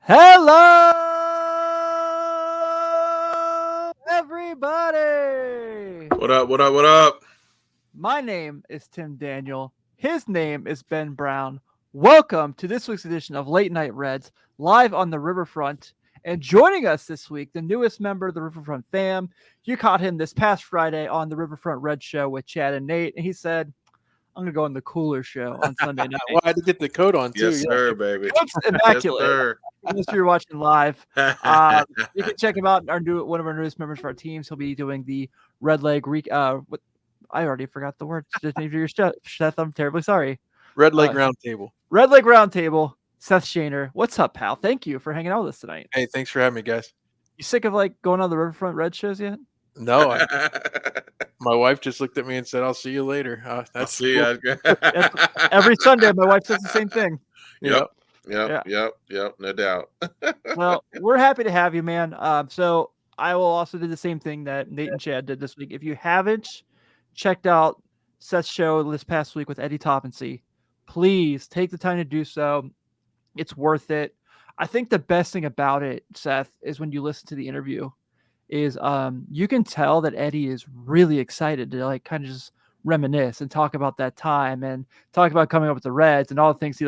Hello, everybody. What up? What up? What up? My name is Tim Daniel. His name is Ben Brown. Welcome to this week's edition of Late Night Reds, live on the Riverfront. And joining us this week, the newest member of the Riverfront fam. You caught him this past Friday on the Riverfront Red Show with Chad and Nate, and he said, I'm going to go on the cooler show on Sunday night. Well, I had to get the coat on, too. Yes, sir, baby. Looks immaculate. Yes, sir. Unless you're watching live, you can check him out. One of our newest members of our teams. He'll be doing the Redleg. I already forgot the word. Seth, I'm terribly sorry. Redleg Roundtable. Redleg Roundtable. Seth Shaner. What's up, pal? Thank you for hanging out with us tonight. Hey, thanks for having me, guys. You sick of going on the Riverfront Red shows yet? No, my wife just looked at me and said, "I'll see you later." That's cool. Every Sunday, my wife says the same thing. Yep. No doubt. Well, we're happy to have you, man. So I will also do the same thing that Nate and Chad did this week. If you haven't checked out Seth's show this past week with Eddie Toppensee, please take the time to do so. It's worth it. I think the best thing about it, Seth, is when you listen to the interview, is you can tell that Eddie is really excited to kind of just reminisce and talk about that time and talk about coming up with the Reds and all the things he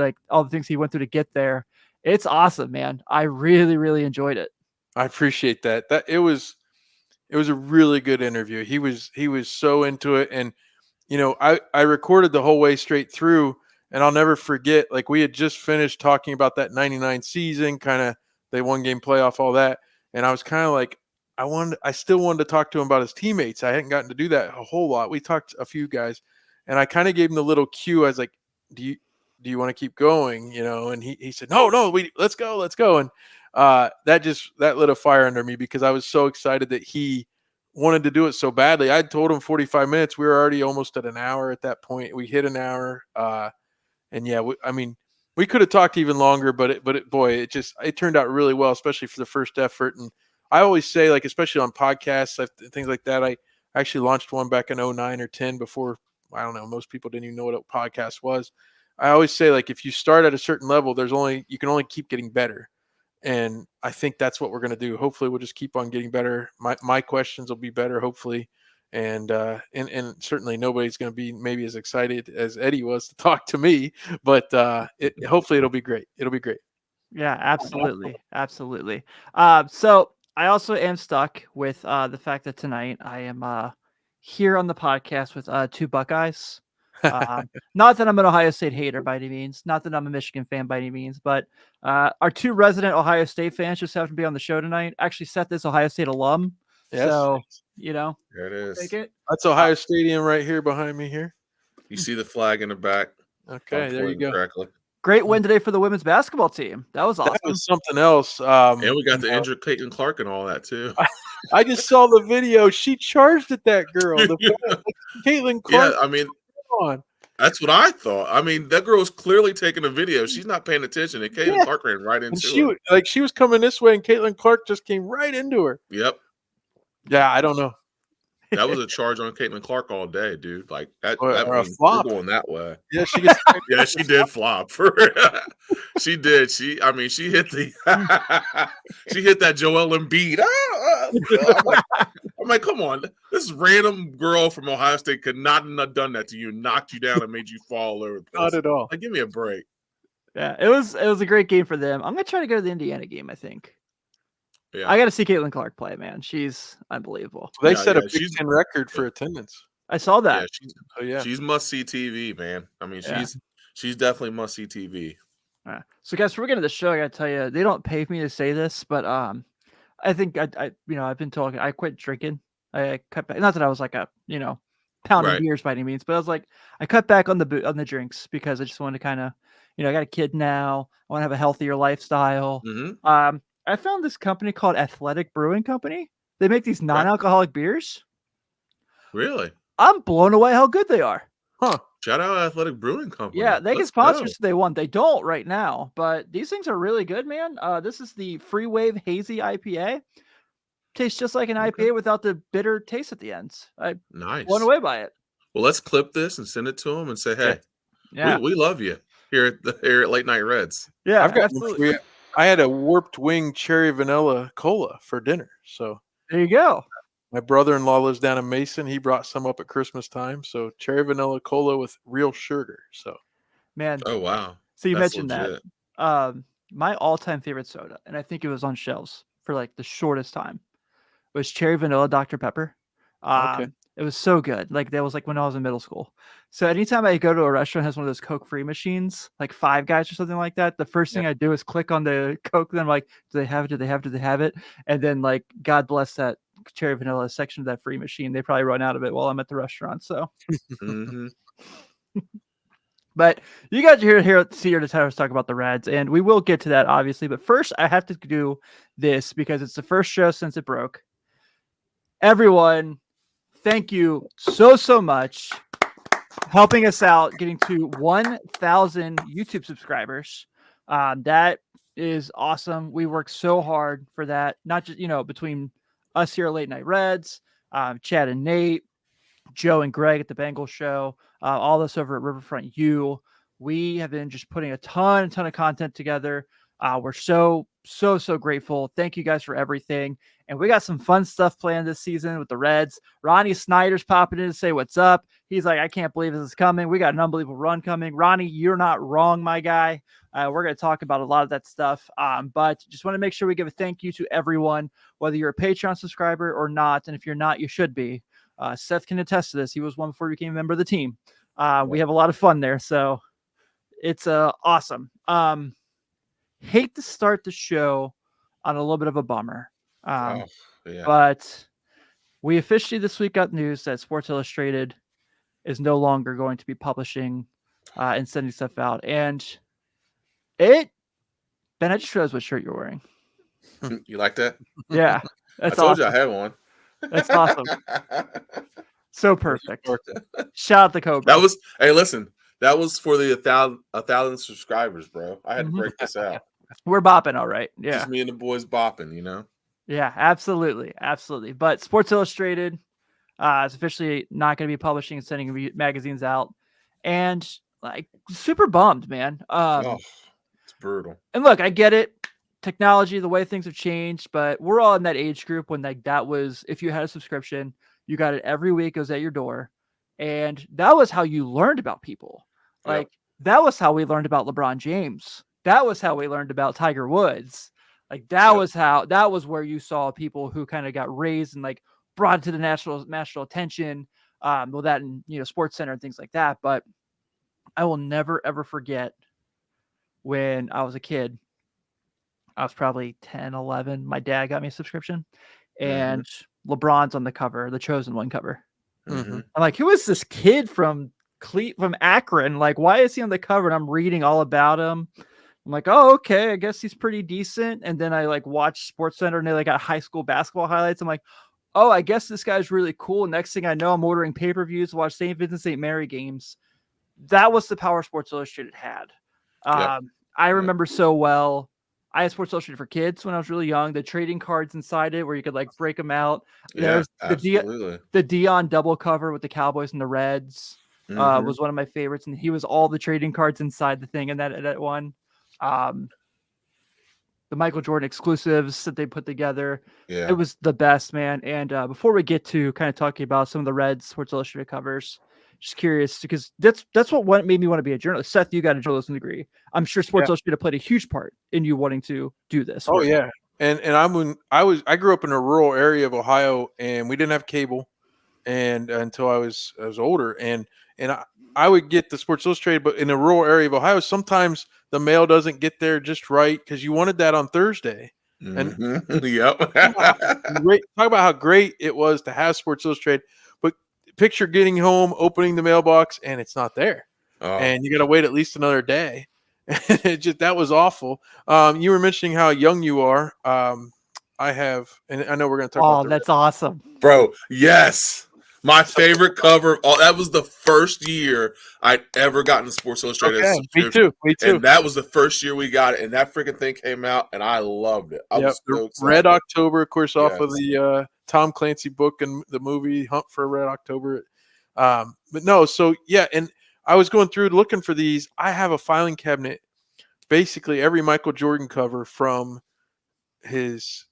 went through to get there. It's awesome, man. I really, really enjoyed it. I appreciate that. It was a really good interview. He was so into it, and I recorded the whole way straight through, and I'll never forget. Like, we had just finished talking about that '99 season, kind of the one-game playoff, all that, and I was kind of like, I still wanted to talk to him about his teammates. I hadn't gotten to do that a whole lot. We talked to a few guys, and I kind of gave him the little cue. I was like, do you want to keep going? And he said, no, let's go. And that lit a fire under me because I was so excited that he wanted to do it so badly. I told him 45 minutes. We were already almost at an hour at that point. We hit an hour. And yeah, we could have talked even longer, but it turned out really well, especially for the first effort. And I always say, especially on podcasts, things like that, I actually launched one back in 09 or 10 before, I don't know, most people didn't even know what a podcast was. I always say, if you start at a certain level, you can only keep getting better. And I think that's what we're going to do. Hopefully we'll just keep on getting better. My questions will be better, hopefully. And certainly nobody's going to be maybe as excited as Eddie was to talk to me, but hopefully it'll be great. It'll be great. Yeah, absolutely. Absolutely. So I also am stuck with the fact that tonight I am here on the podcast with two Buckeyes. Not that I'm an Ohio State hater by any means, not that I'm a Michigan fan by any means, but our two resident Ohio State fans just happen to be on the show tonight. Actually, Seth is Ohio State alum. Yes. So, there it is. take it. That's Ohio Stadium right here behind me here. You see the flag in the back. Okay, there you go. Correctly. Great win today for the women's basketball team. That was awesome. That was something else. And we got the injured Caitlin Clark and all that too. I just saw the video. She charged at that girl. Caitlin Clark. Yeah, come on. That's what I thought. That girl was clearly taking a video. She's not paying attention. And Caitlin Clark ran right into her. She was coming this way, and Caitlin Clark just came right into her. Yep. Yeah, I don't know. That was a charge on Caitlin Clark all day, dude. That means flop. we're going that way. Yeah, she did flop. She did. She hit she hit that Joel Embiid. I'm like, come on. This random girl from Ohio State could not have done that to you, knocked you down, and made you fall over the place. Not at all. Give me a break. Yeah, it was a great game for them. I'm gonna try to go to the Indiana game, I think. Yeah. I got to see Caitlin Clark play, man. She's unbelievable. They set a Big Ten record for attendance. I saw that. She's must-see TV, man. She's definitely must-see TV. So, guys, before we get into the show, I got to tell you, they don't pay me to say this, but I think I've been talking. I quit drinking. I cut back. Not that I was like a pound of beers by any means, but I was like, I cut back on the drinks because I just wanted to kind of, I got a kid now. I want to have a healthier lifestyle. Mm-hmm. I found this company called Athletic Brewing Company. They make these non-alcoholic beers. Really? I'm blown away how good they are. Huh. Shout out Athletic Brewing Company. Yeah, they can sponsor us if they want. They don't right now, but these things are really good, man. This is the Free Wave Hazy IPA. Tastes just like an IPA without the bitter taste at the ends. I'm blown away by it. Well, let's clip this and send it to them and say, hey, yeah. we love you here at Late Night Reds. Yeah, I've got absolutely. I had a Warped Wing cherry vanilla cola for dinner. So There you go. my brother-in-law lives down in Mason. He brought some up at Christmas time. So cherry vanilla cola with real sugar. So Man, Oh wow, so you that's mentioned that. legit. My all-time favorite soda, and I think it was on shelves for like the shortest time, was cherry vanilla Dr. Pepper. okay. It was so good. Like that was like when I was in middle school. So anytime I go to a restaurant that has one of those Coke free machines, like Five Guys or something like that, the first thing I do is click on the Coke. Then I'm like, do they have it? Do they have it? Do they have it? And then like, God bless that cherry vanilla section of that free machine. They probably run out of it while I'm at the restaurant. So, Hmm. but you guys are here to hear us talk about the Reds, and we will get to that obviously. But first, I have to do this because it's the first show since it broke. Everyone, thank you so much helping us out getting to 1,000 YouTube subscribers. That is awesome. We worked so hard for that, not just, between us here at Late Night Reds, Chad and Nate, Joe and Greg at the Bengals show, all this over at Riverfront U. We have been just putting a ton of content together. We're so grateful. Thank you guys for everything. And we got some fun stuff planned this season with the Reds. Ronnie Snyder's popping in to say what's up. He's like, I can't believe this is coming. We got an unbelievable run coming. Ronnie, you're not wrong, my guy. We're going to talk about a lot of that stuff. But just want to make sure we give a thank you to everyone, whether you're a Patreon subscriber or not. And if you're not, you should be. Seth can attest to this. He was one before he became a member of the team. We have a lot of fun there. So it's awesome. Hate to start the show on a little bit of a bummer. But we officially this week got news that Sports Illustrated is no longer going to be publishing and sending stuff out. And Ben, I just realized what shirt you're wearing. You like that? Yeah. I told you I had one. That's awesome. So perfect. Shout out to Cobra. Hey, listen, that was for the 1,000 subscribers, bro. I had to break this out. We're bopping all right. Yeah. Just me and the boys bopping, Yeah, absolutely. But Sports Illustrated is officially not going to be publishing and sending magazines out. And like super bummed, man. It's brutal. And look, I get it. Technology, the way things have changed, but we're all in that age group when like that was, if you had a subscription, you got it every week, it was at your door. And that was how you learned about people. Like that was how we learned about LeBron James. That was how we learned about Tiger Woods. Like that was where you saw people who kind of got raised and like brought to the national attention. Well, that and Sports Center and things like that. But I will never ever forget when I was a kid. I was probably 10, 11. My dad got me a subscription, and LeBron's on the cover, the Chosen One cover. Mm-hmm. I'm like, who is this kid from Akron? Like, why is he on the cover? And I'm reading all about him. I'm like, oh, okay, I guess he's pretty decent. And then I like watch Sports Center and they like got high school basketball highlights. I'm like, oh, I guess this guy's really cool. Next thing I know, I'm ordering pay-per-views to watch St. Vincent St. Mary games. That was the power Sports Illustrated had. I remember so well. I had Sports Illustrated for Kids when I was really young. The trading cards inside it where you could like break them out. Yeah, absolutely. The Dion double cover with the Cowboys and the Reds was one of my favorites. And he was all the trading cards inside the thing in that one. The Michael Jordan exclusives that they put together. Yeah. It was the best, man. And before we get to kind of talking about some of the Reds Sports Illustrated covers, just curious because that's what made me want to be a journalist. Seth, you got a journalism degree. I'm sure Sports Illustrated played a huge part in you wanting to do this. Oh yeah. And I grew up in a rural area of Ohio and we didn't have cable and until I was older and I would get the Sports Illustrated, but in a rural area of Ohio, sometimes the mail doesn't get there just right because you wanted that on Thursday. And talk about how great it was to have Sports Illustrated, but picture getting home, opening the mailbox, and it's not there. And you got to wait at least another day. That was awful. You were mentioning how young you are. I have, and I know we're going to talk about that's awesome. Bro, yes. My favorite cover. That was the first year I'd ever gotten Sports Illustrated. Me too. And that was the first year we got it. And that freaking thing came out, and I loved it. I was so excited. Red October, of course, off of the Tom Clancy book and the movie Hunt for Red October. But no, so yeah, and I was going through looking for these. I have a filing cabinet basically every Michael Jordan cover from his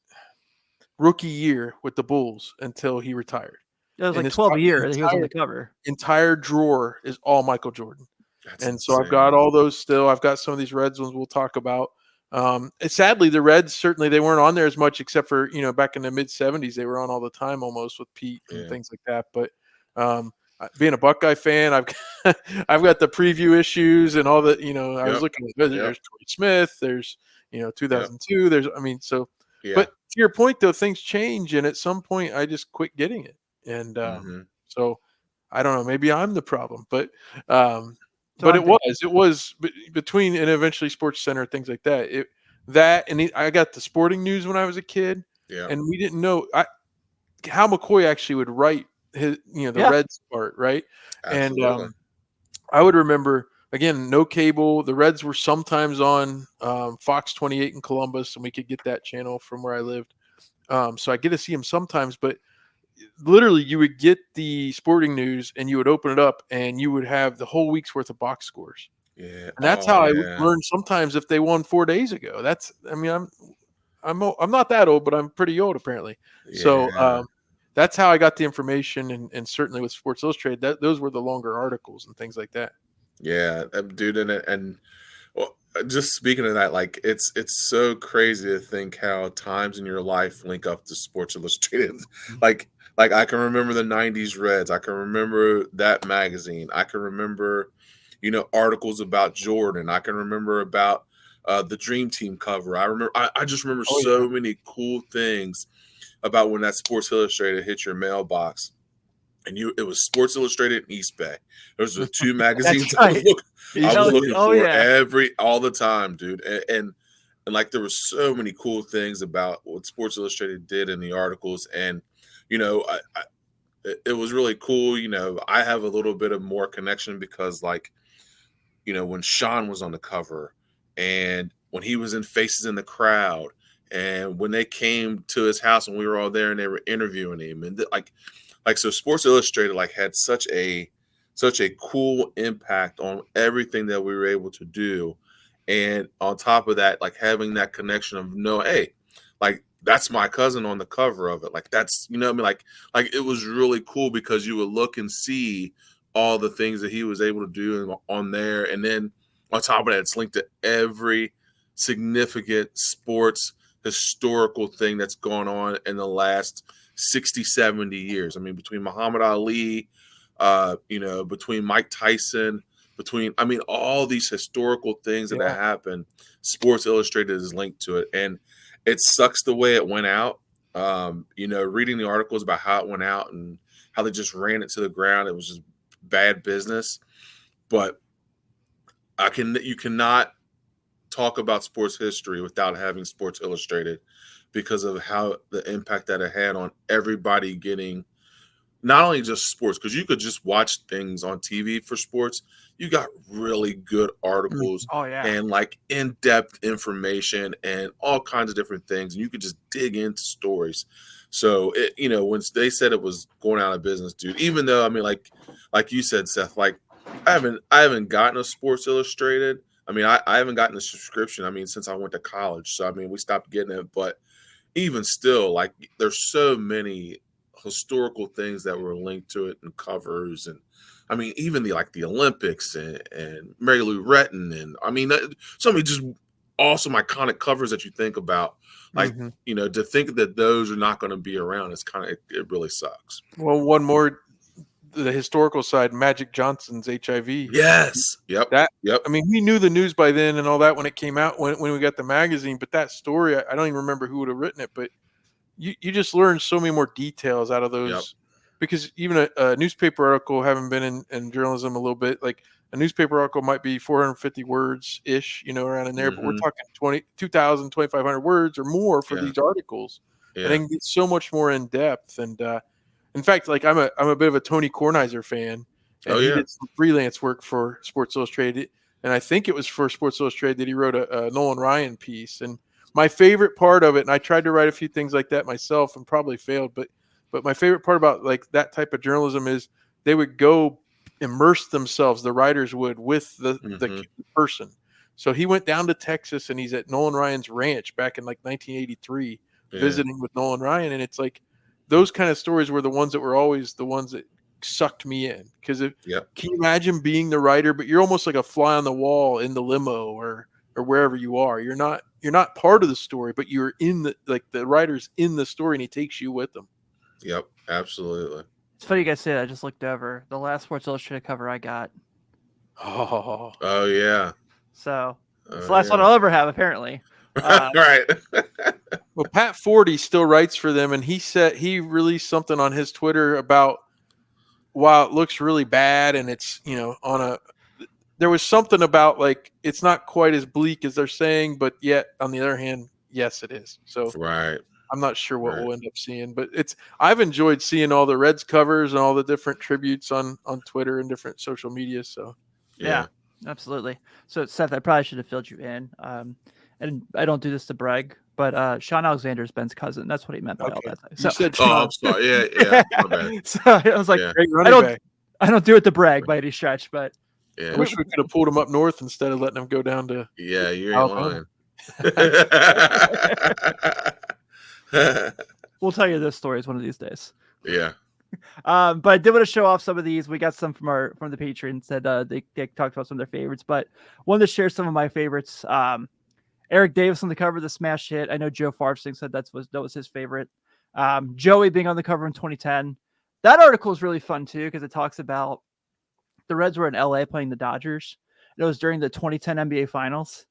rookie year with the Bulls until he retired. It was And like it's 12 a year that he was on entire, the cover. entire drawer is all Michael Jordan. That's And so I've got insane. all those still. I've got some of these Reds ones we'll talk about. Sadly, the Reds, certainly they weren't on there as much, except for, back in the mid 70s, they were on all the time almost with Pete and Yeah. things like that. But being a Buckeye fan, I've got the preview issues and all that. I was looking at there's Troy Smith, there's 2002, there's Yeah. But to your point though, things change, and at some point I just quit getting it, and so I don't know, maybe I'm the problem, but but it was between, and eventually Sports Center, things like that. I got the sporting news when I was a kid, Yeah. and we didn't know how McCoy actually would write his, the Reds part, right? Absolutely. And I would remember, again, no cable. The Reds were sometimes on Fox 28 in Columbus, and we could get that channel from where I lived. So I get to see them sometimes, but literally you would get the sporting news and you would open it up and you would have the whole week's worth of box scores. Yeah. And that's how I learned sometimes if they won 4 days ago. I'm not that old, but I'm pretty old apparently. Yeah. So that's how I got the information, and certainly with Sports Illustrated, those were the longer articles and things like that. Yeah, dude, and well, just speaking of that, like it's so crazy to think how times in your life link up to Sports Illustrated. Like I can remember the '90s Reds. I can remember that magazine. I can remember, articles about Jordan. I can remember about the Dream Team cover. I just remember so many cool things about when that Sports Illustrated hit your mailbox. And it was Sports Illustrated and East Bay. Those were the two magazines I was looking for all the time, dude. And like there were so many cool things about what Sports Illustrated did in the articles, and it was really cool. I have a little bit of more connection because, like, when Sean was on the cover, and when he was in Faces in the Crowd, and when they came to his house and we were all there and they were interviewing him, and so Sports Illustrated had such a cool impact on everything that we were able to do. And on top of that, having that connection of hey, that's my cousin on the cover of it. That's, it was really cool because you would look and see all the things that he was able to do on there. And then on top of that, it's linked to every significant sports historical thing that's gone on in the last 60, 70 years. I mean, between Muhammad Ali, between Mike Tyson, all these historical things that have happened, Sports Illustrated is linked to it. And it sucks the way it went out. Reading the articles about how it went out and how they just ran it to the ground. It was just bad business. But you cannot talk about sports history without having Sports Illustrated, because of how the impact that it had on everybody getting not only just sports, because you could just watch things on TV for sports. You got really good articles and in-depth information and all kinds of different things. And you could just dig into stories. So, when they said it was going out of business, dude, even though, like you said, Seth, I haven't gotten a Sports Illustrated. I haven't gotten a subscription, since I went to college. So, we stopped getting it. But even still, there's so many historical things that were linked to it and covers. And, even the Olympics and Mary Lou Retton. And, so many just awesome, iconic covers that you think about. To think that those are not going to be around, it really sucks. Well, one more, the historical side, Magic Johnson's HIV. Yes. Yep. We knew the news by then and all that when it came out, when we got the magazine, but that story, I don't even remember who would have written it, but you just learn so many more details out of those, because even a newspaper article, having been in journalism a little bit, a newspaper article might be 450 words ish, around in there, but we're talking 2,000, 2,500 words or more for these articles. And they can get so much more in depth. And, in fact, I'm a bit of a Tony Kornheiser fan, and he did some freelance work for Sports Illustrated, and I think it was for Sports Illustrated that he wrote a Nolan Ryan piece. And my favorite part of it, and I tried to write a few things like that myself and probably failed, but my favorite part about that type of journalism is they would go immerse themselves, the writers would, with the person. So he went down to Texas and he's at Nolan Ryan's ranch back in like 1983, visiting with Nolan Ryan. And it's like those kind of stories were the ones that were always the ones that sucked me in. Because can you imagine being the writer, but you're almost like a fly on the wall in the limo or wherever you are. You're not part of the story, but you're in the writer's in the story and he takes you with them. Yep, absolutely. It's funny you guys say that. I just looked over the last Sports Illustrated cover I got. Oh yeah. So it's the last one I'll ever have, apparently. Right. Well, Pat Forty still writes for them, and he released something on his Twitter about while it looks really bad, and it's there was something about like it's not quite as bleak as they're saying, but yet on the other hand, yes, it is. So right. I'm not sure what we'll end up seeing, but I've enjoyed seeing all the Reds covers and all the different tributes on Twitter and different social media. So yeah, absolutely. So Seth, I probably should have filled you in. And I don't do this to brag, but Sean Alexander is Ben's cousin. That's what he meant by all that. So, you said I'm sorry. Yeah. My bad. So I was like, I don't do it to brag by any stretch, but I wish we could have pulled him up north instead of letting him go down to. Yeah, you ain't lying. We'll tell you those stories one of these days. Yeah. But I did want to show off some of these. We got some from the patrons that they talked about some of their favorites, but wanted to share some of my favorites. Eric Davis on the cover of the smash hit. I know Joe Farfsing said that was his favorite. Joey being on the cover in 2010. That article is really fun too because it talks about the Reds were in LA playing the Dodgers. It was during the 2010 NBA Finals.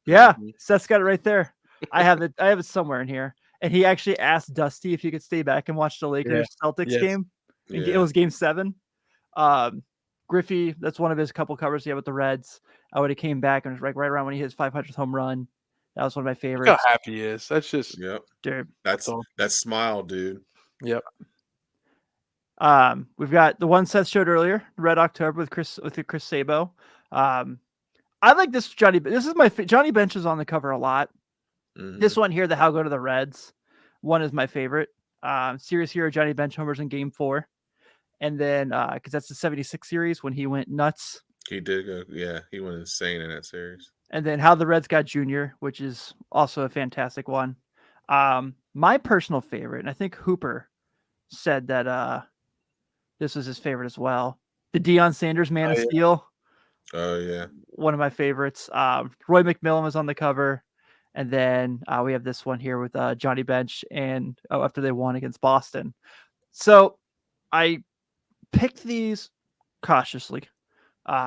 Yeah, Seth's got it right there. I have it somewhere in here. And he actually asked Dusty if he could stay back and watch the Lakers Celtics game. It was Game 7. Griffey, that's one of his couple covers he had with the Reds. When he came back and was right around when he hit his 500th home run. That was one of my favorites. Look how happy he is. That's just dude. That's that smile, dude. Yep. We've got the one Seth showed earlier, Red October with Chris Sabo. I like this Johnny. This is my Johnny Bench is on the cover a lot. Mm-hmm. This one here, the How Go to the Reds one is my favorite. Series hero Johnny Bench homers in Game 4, and then because that's the 76 series when he went nuts. He did go, he went insane in that series. And then How the Reds Got Junior, which is also a fantastic one. My personal favorite, and I think Hooper said that this was his favorite as well. The Deion Sanders Man of Steel. Oh yeah, one of my favorites. Roy McMillan was on the cover, and then we have this one here with Johnny Bench and after they won against Boston. So I picked these cautiously,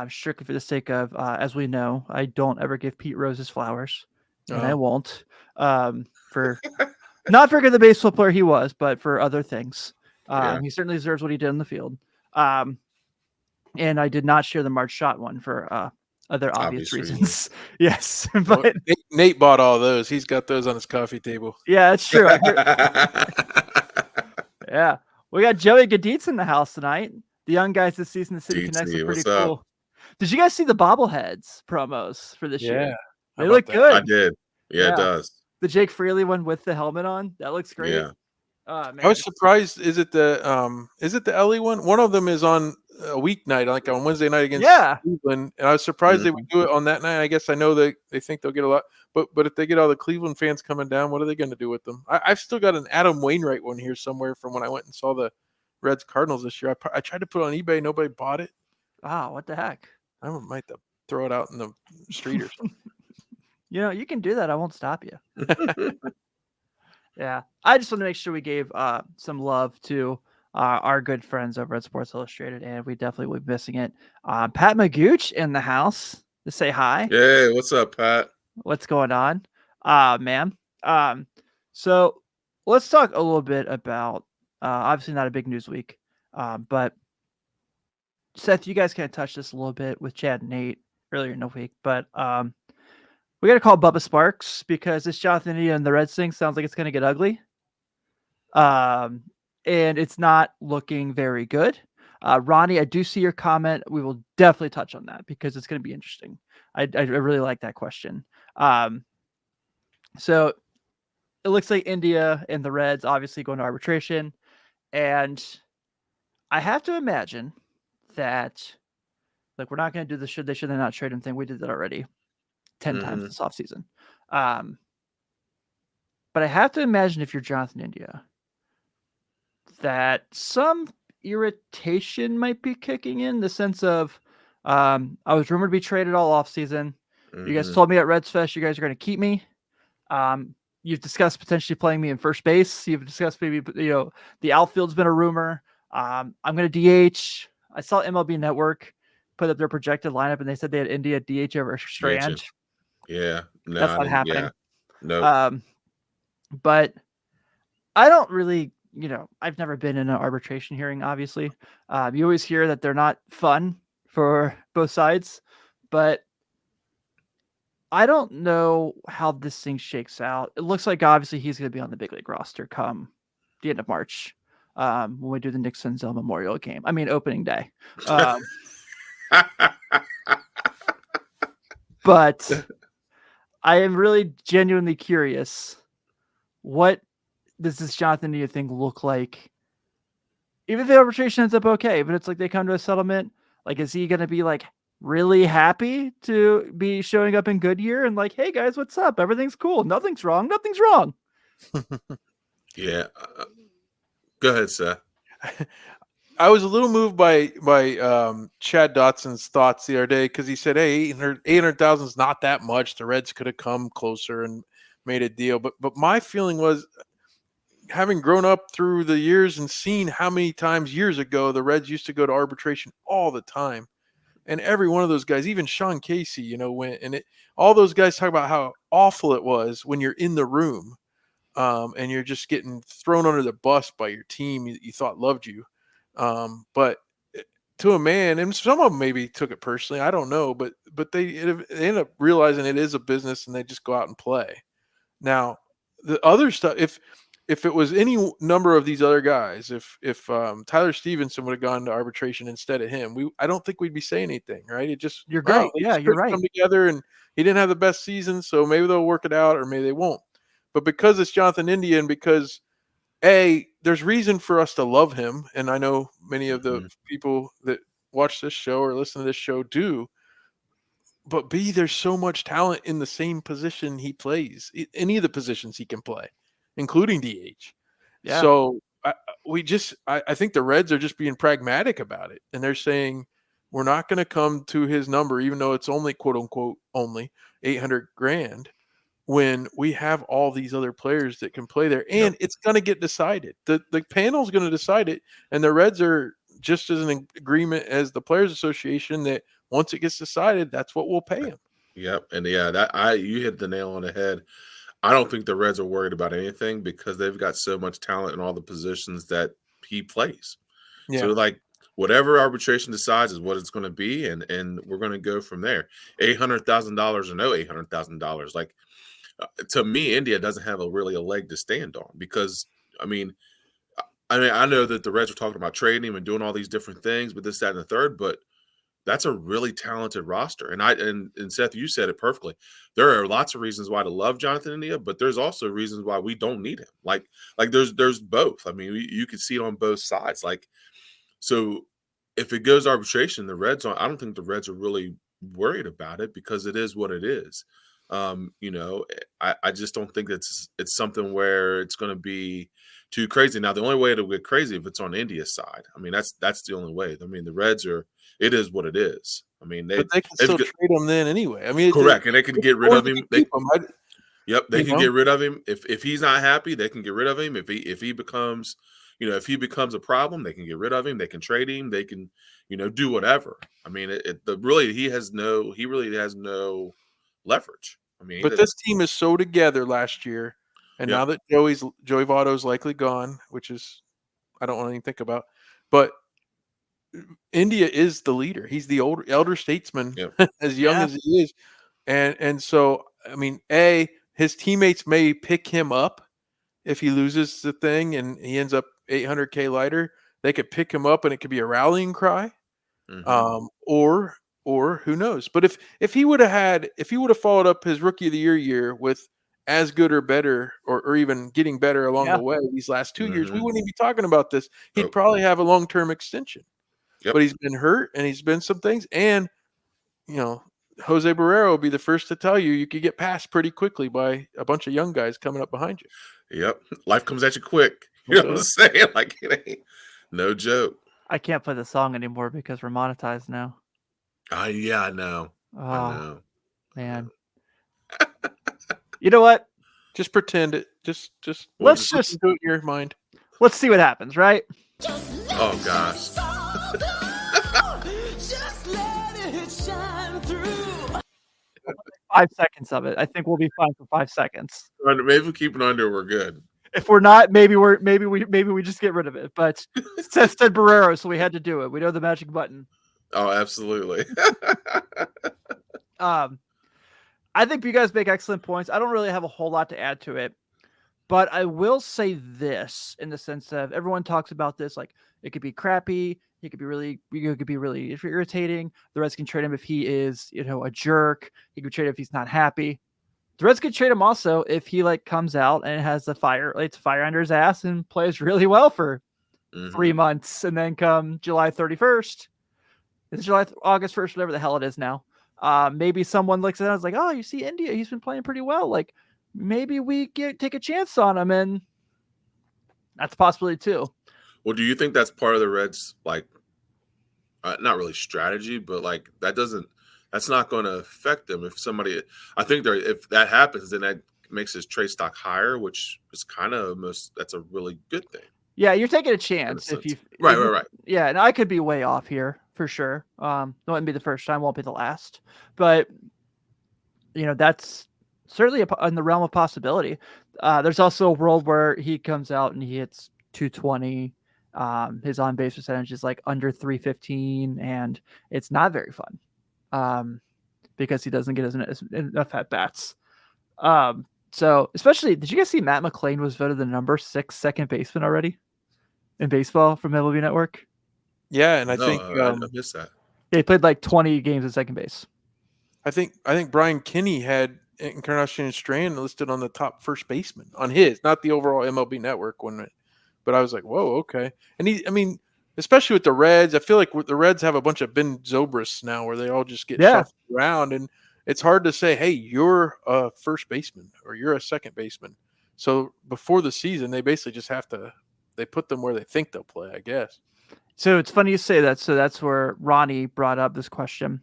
strictly for the sake of, as we know, I don't ever give Pete Rose his flowers, and I won't. For not for the baseball player he was, but for other things. He certainly deserves what he did in the field. And I did not share the March Shot one for other obvious reasons. Yes. But well, Nate bought all those. He's got those on his coffee table. Yeah, that's true. Yeah. We got Joey Gaditz in the house tonight. The young guys this season, the City Connects are pretty cool. Up? Did you guys see the bobbleheads promos for this year? They look good. I did. Yeah, it does. The Jake Freely one with the helmet on. That looks great. Yeah. Man. I was surprised. Is it the Elly one? One of them is on a weeknight, like on Wednesday night against Cleveland, and I was surprised they would do it on that night. I guess I know they think they'll get a lot, but if they get all the Cleveland fans coming down, what are they going to do with them? I've still got an Adam Wainwright one here somewhere from when I went and saw the Reds Cardinals this year. I tried to put it on eBay, nobody bought it. Wow, what the heck? I might throw it out in the street or something. You can do that. I won't stop you. Yeah, I just want to make sure we gave some love to our good friends over at Sports Illustrated, and we definitely will be missing it. Pat Magooch in the house to say hi. Hey, what's up, Pat? What's going on, man? So let's talk a little bit about obviously not a big news week, but Seth, you guys kind of touched this a little bit with Chad and Nate earlier in the week, but we got to call Bubba Sparks because this Jonathan India and the Reds thing sounds like it's going to get ugly. And it's not looking very good. Ronnie, I do see your comment. We will definitely touch on that because it's going to be interesting. I really like that question. So it looks like India and the Reds obviously going to arbitration. And I have to imagine that, like, we're not going to do the should they not trade him thing. We did that already. 10 times this offseason. But I have to imagine if you're Jonathan India, that some irritation might be kicking in the sense of I was rumored to be traded all offseason. You guys told me at Reds Fest you guys are going to keep me. You've discussed potentially playing me in first base. You've discussed maybe, the outfield's been a rumor. I'm going to DH. I saw MLB Network put up their projected lineup, and they said they had India DH over Strand. Yeah, no, that's not happening. No, but I don't really, I've never been in an arbitration hearing. Obviously, you always hear that they're not fun for both sides, but I don't know how this thing shakes out. It looks like obviously he's going to be on the big league roster come the end of March when we do the Nick Senzel Memorial game. I mean, opening day. But I am really genuinely curious. What does this Jonathan India thing look like? Even if the arbitration ends up okay, but it's like they come to a settlement, like, is he going to be like really happy to be showing up in Goodyear and like, hey guys, what's up? Everything's cool. Nothing's wrong. Nothing's wrong. Yeah. Go ahead, Seth. I was a little moved by Chad Dotson's thoughts the other day because he said, hey, 800,000 is not that much. The Reds could have come closer and made a deal. But my feeling was, having grown up through the years and seen how many times years ago the Reds used to go to arbitration all the time. And every one of those guys, even Sean Casey, went, and all those guys talk about how awful it was when you're in the room and you're just getting thrown under the bus by your team you thought loved you. But to a man, and some of them maybe took it personally, I don't know, but they end up realizing it is a business and they just go out and play. Now, the other stuff, if it was any number of these other guys, if Tyler Stevenson would have gone to arbitration instead of him, I don't think we'd be saying anything, right? It just, you're right. Yeah, you're right. Come together, and he didn't have the best season, so maybe they'll work it out, or maybe they won't. But because it's Jonathan India, and because there's reason for us to love him, and I know many of the people that watch this show or listen to this show do. But B, there's so much talent in the same position he plays, any of the positions he can play, including DH. Yeah. So I think the Reds are just being pragmatic about it. And they're saying, we're not going to come to his number, even though it's only, quote unquote, only $800,000, when we have all these other players that can play there. And it's going to get decided. The panel's going to decide it. And the Reds are just as an agreement as the Players Association that once it gets decided, that's what we'll pay him. Yep. And you hit the nail on the head. I don't think the Reds are worried about anything because they've got so much talent in all the positions that he plays. Yeah. So like whatever arbitration decides is what it's going to be. And we're going to go from there. $800,000 or no $800,000. Like to me, India doesn't have a leg to stand on because I mean, I know that the Reds are talking about trading him and doing all these different things, but this, that, and the third, but that's a really talented roster. And Seth, you said it perfectly. There are lots of reasons why to love Jonathan India, but there's also reasons why we don't need him. Like there's both. I mean, you can see it on both sides. Like, so if it goes arbitration, I don't think the Reds are really worried about it because it is what it is. I just don't think it's something where it's going to be too crazy. Now, the only way it'll get crazy if it's on India's side. I mean, that's the only way. I mean, the Reds it is what it is. I mean, but they can still trade him then anyway. I mean, correct, and they can get rid of him. They can get rid of him if he's not happy. They can get rid of him if he becomes, if he becomes a problem. They can get rid of him. They can trade him. They can, do whatever. I mean, he really has no leverage. I mean, but this team is so together last year, and now that Joey Votto's likely gone, which is I don't want to even think about, but India is the leader. He's the elder statesman, as young as he is, and so I mean, his teammates may pick him up if he loses the thing and he ends up $800K lighter. They could pick him up, and it could be a rallying cry, or who knows? But if he would have followed up his Rookie of the Year with as good or better, or even getting better along the way these last 2 years, we wouldn't even be talking about this. He'd probably have a long-term extension. But he's been hurt, and he's been some things, and Jose Barrero will be the first to tell you could get passed pretty quickly by a bunch of young guys coming up behind you. Yep. Life comes at you quick. You know what I'm saying? Like, it ain't no joke. I can't play the song anymore because we're monetized now. Yeah, I know. Oh, I know. man. You know what? Just pretend it. Just Let's do it in your mind. Let's see what happens, right? Oh gosh. 5 seconds of it. I think we'll be fine for 5 seconds. Maybe if we keep it under, we're good. If we're not, maybe we just get rid of it. But Seth said Barrero, so we had to do it. We know the magic button. Oh, absolutely. I think you guys make excellent points. I don't really have a whole lot to add to it, but I will say this in the sense of everyone talks about this, like it could be crappy, it could be really irritating. The Reds can trade him if he is, a jerk. He could trade him if he's not happy. The Reds could trade him also if he comes out and has fire under his ass and plays really well for 3 months, and then come July 31st, it's August 1st, whatever the hell it is now. Maybe someone looks at it and is like, oh, you see India, he's been playing pretty well. Like maybe we take a chance on him, and that's a possibility too. Well, do you think that's part of the Reds, not really strategy, but that's not going to affect them if somebody? I think if that happens, then that makes his trade stock higher, which is that's a really good thing. Yeah, you're taking a chance if you right. Yeah, and I could be way off here for sure. It wouldn't be the first time, won't be the last, but that's certainly in the realm of possibility. There's also a world where he comes out and he hits 220. His on base percentage is under 315, and it's not very fun because he doesn't get enough at bats. So especially, did you guys see Matt McLain was voted the number 6 second baseman already in baseball from MLB Network? Yeah, and I think I missed that. He played 20 games at second base. I think Brian Kinney had Encarnacion Strand listed on the top first baseman on his, not the overall MLB Network one. But I was like, whoa, okay. And especially with the Reds, I feel like the Reds have a bunch of Ben Zobrist now where they all just get shuffled around, and it's hard to say, hey, you're a first baseman or you're a second baseman. So before the season, they basically just they put them where they think they'll play, I guess. So it's funny you say that. So that's where Ronnie brought up this question.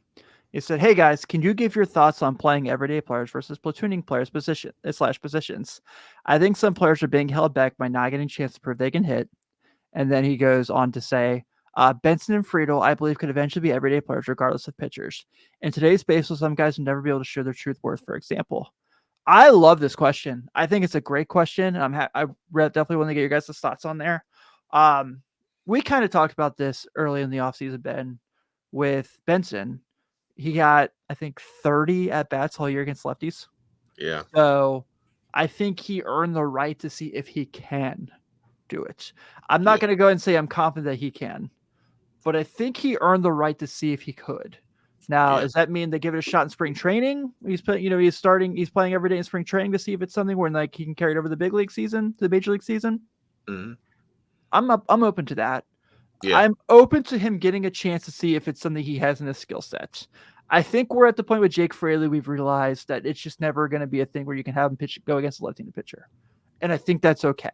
He said, hey guys, can you give your thoughts on playing everyday players versus platooning players positions? I think some players are being held back by not getting a chance to prove they can hit. And then he goes on to say, Benson and Friedel, I believe, could eventually be everyday players regardless of pitchers. In today's baseball, some guys will never be able to show their truth worth, for example. I love this question. I think it's a great question. I definitely want to get your guys' thoughts on there. We kind of talked about this early in the offseason, Ben, with Benson. He got, I think, 30 at-bats all year against lefties. Yeah. So I think he earned the right to see if he can do it. I'm not going to go and say I'm confident that he can, but I think he earned the right to see if he could. Now, does that mean they give it a shot in spring training? He's playing every day in spring training to see if it's something where he can carry it over the big league season, to the major league season. Mm-hmm. I'm open to that. Yeah. I'm open to him getting a chance to see if it's something he has in his skill set. I think we're at the point with Jake Fraley, we've realized that it's just never going to be a thing where you can have him go against a left-handed pitcher. And I think that's okay.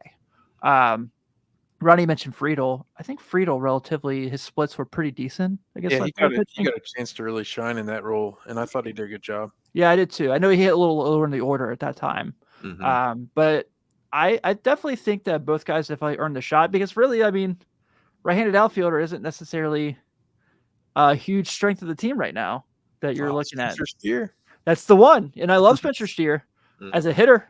Ronnie mentioned Friedel. I think Friedel, relatively, his splits were pretty decent. I guess he got a chance to really shine in that role, and I thought he did a good job. Yeah, I did too. I know he hit a little lower in the order at that time. Mm-hmm. But I definitely think that both guys definitely earned the shot because really, right-handed outfielder isn't necessarily a huge strength of the team right now that you're looking Spencer at. Steer. That's the one. And I love Spencer Steer as a hitter.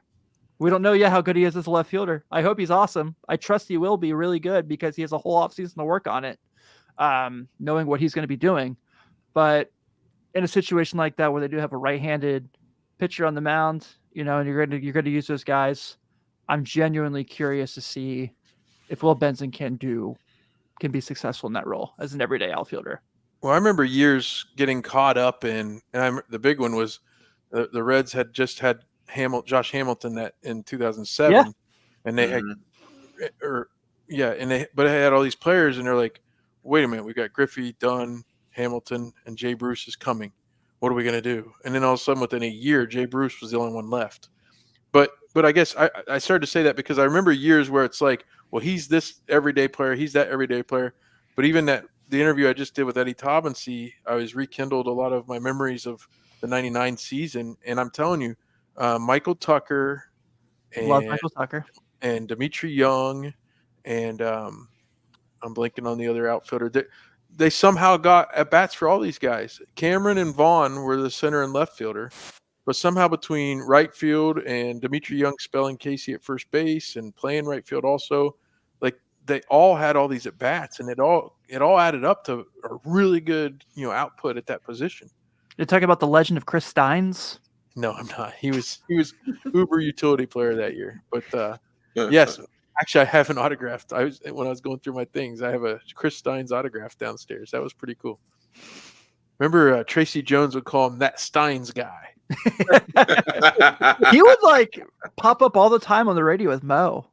We don't know yet how good he is as a left fielder. I hope he's awesome. I trust he will be really good because he has a whole offseason to work on it, knowing what he's going to be doing. But in a situation like that where they do have a right-handed pitcher on the mound, and you're going to use those guys, I'm genuinely curious to see if Will Benson can be successful in that role as an everyday outfielder. Well, I remember years getting caught up in, and the big one was the Reds had just had Josh Hamilton in 2007, and they had, but they had all these players, and they're like, wait a minute, we got Griffey, Dunn, Hamilton, and Jay Bruce is coming. What are we going to do? And then all of a sudden, within a year, Jay Bruce was the only one left. But I guess I started to say that because I remember years where it's like, well, he's this everyday player, he's that everyday player. But even the interview I just did with Eddie Taubensee, I was rekindled a lot of my memories of the '99 season. And I'm telling you, Michael Tucker Love and Michael Tucker. Dimitri Young and I'm blanking on the other outfielder. They somehow got at bats for all these guys. Cameron and Vaughn were the center and left fielder. But somehow between right field and Dimitri Young spelling Casey at first base and playing right field also, like they all had all these at bats, and it all added up to a really good output at that position. You're talking about the legend of Chris Steins? No, I'm not. He was uber utility player that year. But yes, actually, I have an autograph. When I was going through my things, I have a Chris Steins autograph downstairs. That was pretty cool. Remember, Tracy Jones would call him that Steins guy. He would like pop up all the time on the radio with Mo.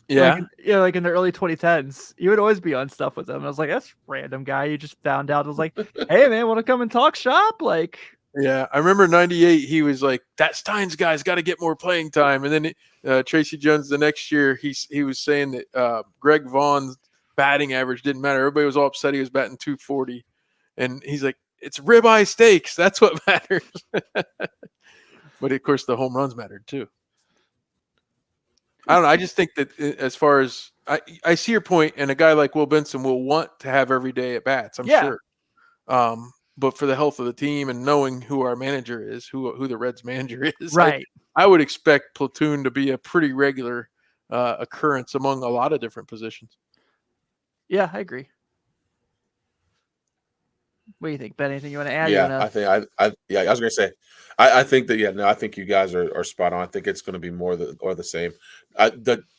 Yeah. Like in the early 2010s. He would always be on stuff with him. And I was like, that's a random guy you just found out. I was like, hey man, want to come and talk shop? Like, yeah, I remember '98. He was like, that Steins guy's got to get more playing time. And then Tracy Jones the next year, he was saying that Greg Vaughn's batting average didn't matter. Everybody was all upset he was batting 240, and he's like, it's ribeye steaks. That's what matters. But of course, the home runs mattered too. I don't know. I just think that as far as I see your point, and a guy like Will Benson will want to have every day at bats. I'm sure. But for the health of the team and knowing who our manager is, who the Reds manager is, right? I would expect platoon to be a pretty regular occurrence among a lot of different positions. Yeah, I agree. What do you think, Ben? Anything you want to add? Yeah, I was going to say, I think that, I think you guys are spot on. I think it's going to be more the same.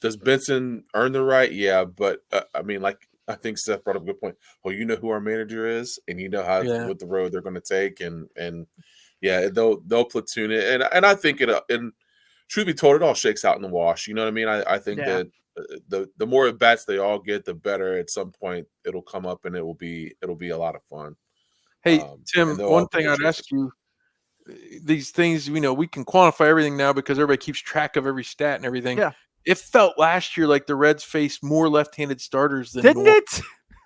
Does Benson earn the right? Yeah, but I mean, like, I think Seth brought up a good point. Well, you know who our manager is, and you know what the road they're going to take, and yeah, they'll platoon it, and I think and truth be told, it all shakes out in the wash. You know what I mean? I think that the more at bats they all get, the better. At some point, it'll come up, and it'll be a lot of fun. Hey, Tim, one thing I'd ask you, these things, we can quantify everything now because everybody keeps track of every stat and everything. Yeah. It felt last year like the Reds faced more left-handed starters than didn't normal. it?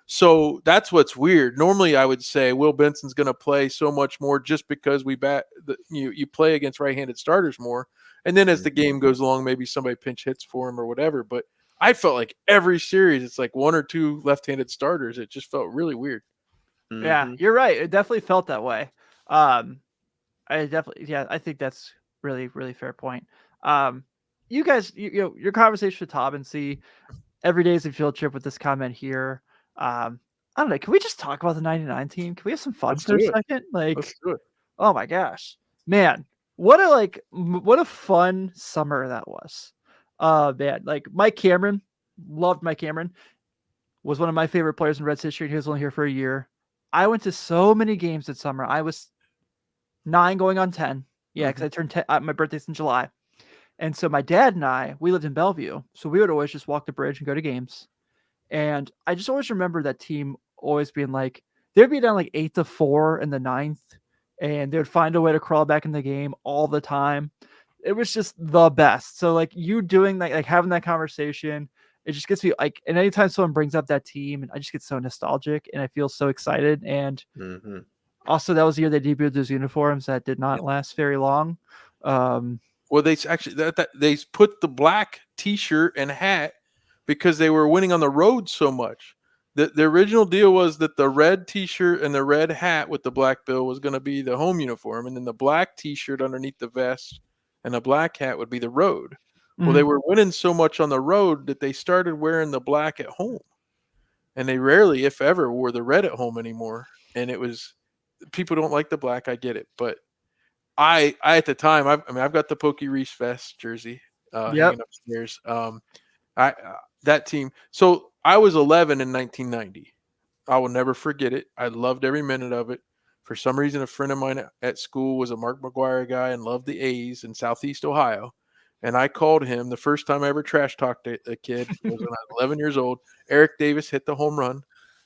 So that's what's weird. Normally, I would say Will Benson's going to play so much more just because you play against right-handed starters more. And then as the game goes along, maybe somebody pinch hits for him or whatever. But I felt like every series, it's like one or two left-handed starters. It just felt really weird. Yeah, you're right. It definitely felt that way. I think that's really, really fair point. You guys, your conversation with Tob and see every day is a field trip with this comment here. I don't know. Can we just talk about the 99 team? Can we have some fun for a second? Like, let's do it. Oh my gosh, man. What a fun summer that was. Man, like Mike Cameron, loved Mike Cameron, was one of my favorite players in Reds history. He was only here for a year. I went to so many games that summer. I was 9 going on 10. Yeah, because I turned 10. My birthday's in July. And so my dad and I, we lived in Bellevue. So we would always just walk the bridge and go to games. And I just always remember that team always being like, they'd be down like 8-4 in the 9th. And they would find a way to crawl back in the game all the time. It was just the best. So like you doing that, like having that conversation, it just gets me like, and anytime someone brings up that team, and I just get so nostalgic and I feel so excited. And also that was the year they debuted those uniforms that did not last very long. Well, they actually they put the black T-shirt and hat because they were winning on the road so much. The original deal was that the red T-shirt and the red hat with the black bill was going to be the home uniform, and then the black T-shirt underneath the vest and the black hat would be the road. Well, they were winning so much on the road that they started wearing the black at home. And they rarely, if ever, wore the red at home anymore. And it was, people don't like the black, I get it. But I at the time, I've got the Pokey Reese vest jersey hanging upstairs. That team. So I was 11 in 1990. I will never forget it. I loved every minute of it. For some reason, a friend of mine at school was a Mark McGuire guy and loved the A's in Southeast Ohio. And I called him the first time I ever trash talked a kid was when I was 11 years old. Eric Davis hit the home run.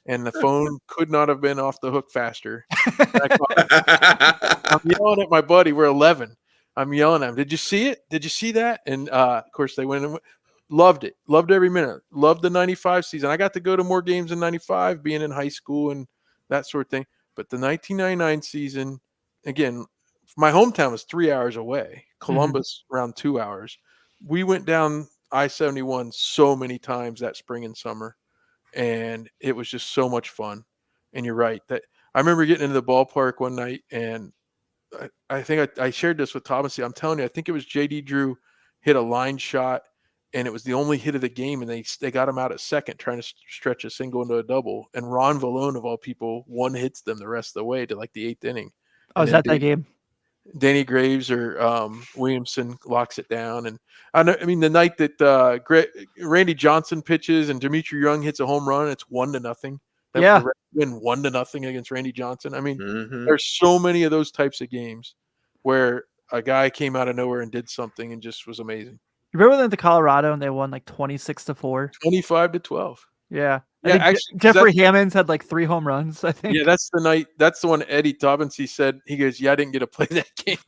and the phone could not have been off the hook faster. I'm yelling at my buddy. We're 11. I'm yelling at him. Did you see it? Did you see that? And of course they went and loved it. Loved every minute. Loved the 95 season. I got to go to more games in 95 being in high school and that sort of thing. But the 1999 season, again, my hometown was 3 hours away. Columbus around 2 hours. We went down I-71 so many times that spring and summer, and it was just so much fun. And you're right that I remember getting into the ballpark one night, and I think I shared this with Thomas. I'm telling you, I think it was JD Drew hit a line shot, and it was the only hit of the game, and they got him out at second trying to stretch a single into a double. And Ron Vallone, of all people, one hits them the rest of the way to like the 8th inning. Oh, is that game? Danny Graves or Williamson locks it down. And I mean, the night that Randy Johnson pitches and Dimitri Young hits a home run, it's 1-0. The Reds win 1-0 against Randy Johnson. I mean, there's so many of those types of games where a guy came out of nowhere and did something and just was amazing. You remember the Colorado and they won like 26-4, 25-12. Yeah. Yeah, actually, Jeffrey Hammonds had like 3 home runs, I think. Yeah, that's the night. That's the one Eddie Taubensee said. He goes, "Yeah, I didn't get to play that game,"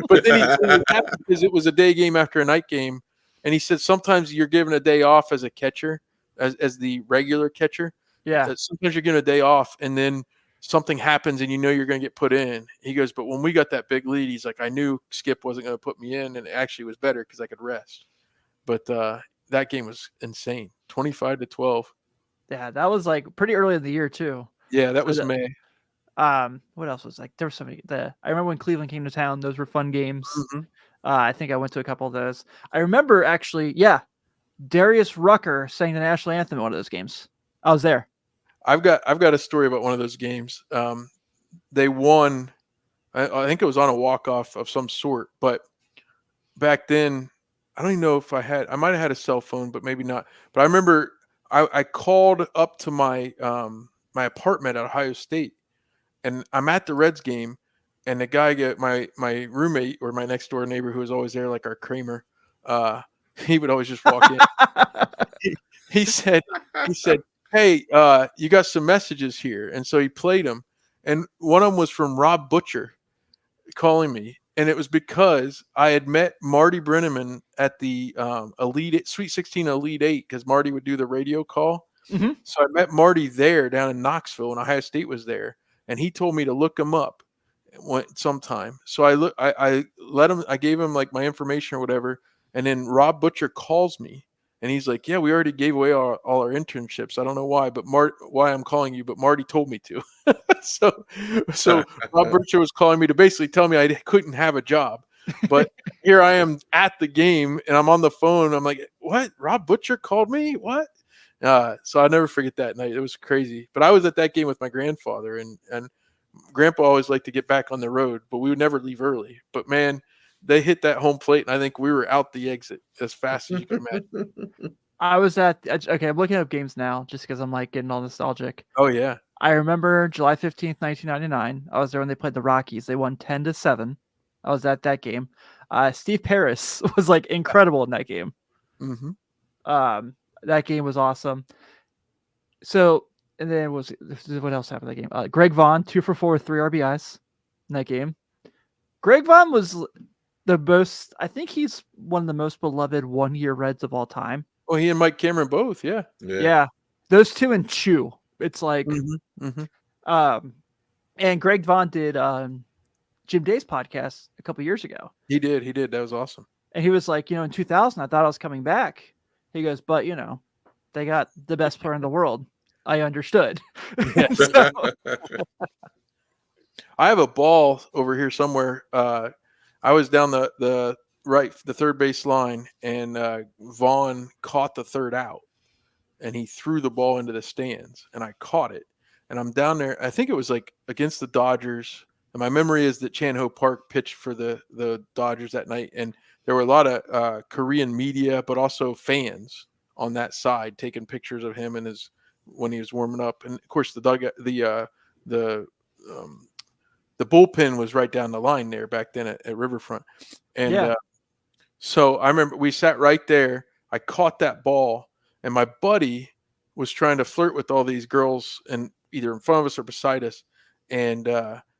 but then he said it happened because it was a day game after a night game, and he said sometimes you're given a day off as a catcher, as the regular catcher. Yeah. Sometimes you're given a day off, and then something happens, and you know you're going to get put in. He goes, "But when we got that big lead, he's like, I knew Skip wasn't going to put me in, and it actually was better because I could rest." But that game was insane, 25-12. Yeah, that was like pretty early in the year too. Yeah, that was May. What else was like? There was so many. I remember when Cleveland came to town; those were fun games. I think I went to a couple of those. I remember actually, Darius Rucker sang the national anthem in one of those games. I was there. I've got a story about one of those games. They won. I think it was on a walk-off of some sort, but back then, I don't even know if I might have had a cell phone, but maybe not. But I remember I called up to my my apartment at Ohio State, and I'm at the Reds game, and the guy my roommate or my next door neighbor who was always there, like our Kramer, he would always just walk in. he said, "Hey, you got some messages here," and so he played them, and one of them was from Rob Butcher calling me. And it was because I had met Marty Brenneman at the Sweet 16 Elite 8 because Marty would do the radio call. So I met Marty there down in Knoxville, and Ohio State was there. And he told me to look him up sometime. So I gave him like my information or whatever. And then Rob Butcher calls me, and he's like, "Yeah, we already gave away all our internships. I don't know why, but why I'm calling you, but Marty told me to." So Rob Butcher was calling me to basically tell me I couldn't have a job. But here I am at the game, and I'm on the phone. I'm like, "What? Rob Butcher called me? What?" So I'll never forget that night. It was crazy. But I was at that game with my grandfather, and Grandpa always liked to get back on the road, but we would never leave early. But man, they hit that home plate, and I think we were out the exit as fast as you can imagine. I was I'm looking up games now just because I'm like getting all nostalgic. Oh yeah. I remember July 15th, 1999. I was there when they played the Rockies. They won 10-7. I was at that game. Steve Paris was like incredible in that game. That game was awesome. So, and then what else happened in that game? Greg Vaughn, 2 for 4 with 3 RBIs in that game. Greg Vaughn was I think he's one of the most beloved one-year Reds of all time. Well, he and Mike Cameron both, yeah. Those two and Chew. It's like, and Greg Vaughn did Jim Day's podcast a couple years ago. He did. That was awesome. And he was like, in 2000, I thought I was coming back. He goes, but they got the best player in the world. I understood. I have a ball over here somewhere. I was down the third base line, and Vaughn caught the third out, and he threw the ball into the stands, and I caught it, and I'm down there. I think it was like against the Dodgers, and my memory is that Chan-Ho Park pitched for the Dodgers that night, and there were a lot of Korean media, but also fans on that side taking pictures of him and when he was warming up, and of course the bullpen was right down the line there back then at Riverfront. And so I remember we sat right there. I caught that ball, and my buddy was trying to flirt with all these girls, and either in front of us or beside us. And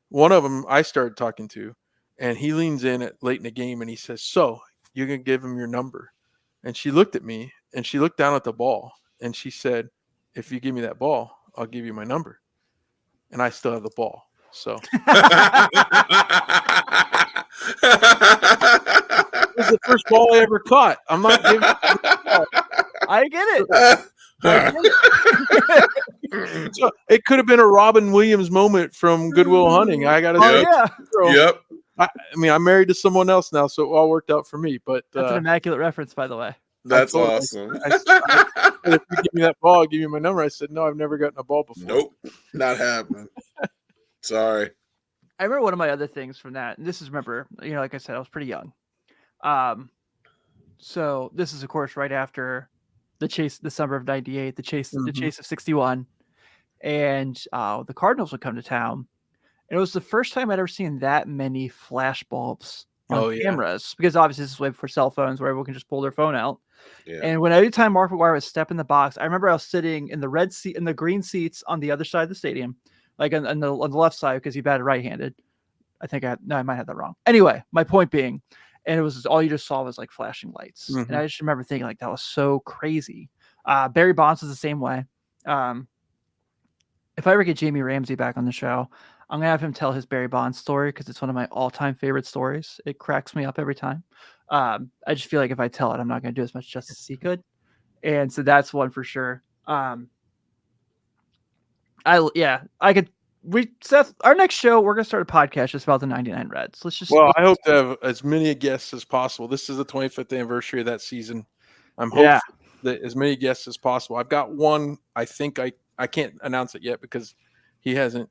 one of them I started talking to, and he leans in late in the game and he says, "So you're gonna give him your number?" And she looked at me and she looked down at the ball and she said, "If you give me that ball, I'll give you my number." And I still have the ball. So it was the first ball I ever caught. I'm not giving I get it. So it could have been a Robin Williams moment from Good Will Hunting. I got to say, Yep. I mean, I'm married to someone else now, so it all worked out for me. But that's an immaculate reference, by the way. That's awesome. I said, if you give me that ball, I'll give you my number. I said, no, I've never gotten a ball before. Nope, not happening. Sorry. I remember one of my other things from that. And this is, remember, like I said, I was pretty young. So this is, of course, right after the chase, the summer of '98, the chase of '61, and the Cardinals would come to town. And it was the first time I'd ever seen that many flash bulbs on cameras, because obviously this is way before cell phones where everyone can just pull their phone out. Yeah. And when every time Mark McGwire would step in the box, I remember I was sitting in the red seat, in the green seats on the other side of the stadium, like on the left side, because he batted right-handed. I might have that wrong. Anyway, my point being, and it was all you just saw was like flashing lights. And I just remember thinking like that was so crazy. Barry Bonds was the same way. If I ever get Jamie Ramsey back on the show, I'm going to have him tell his Barry Bonds story, because it's one of my all-time favorite stories. It cracks me up every time. I just feel like if I tell it, I'm not going to do as much justice as he could. And so that's one for sure. Seth, our next show, we're going to start a podcast just about the 99 Reds. I hope to have as many guests as possible. This is the 25th anniversary of that season. I'm hoping that as many guests as possible. I've got one. I think I can't announce it yet because he hasn't.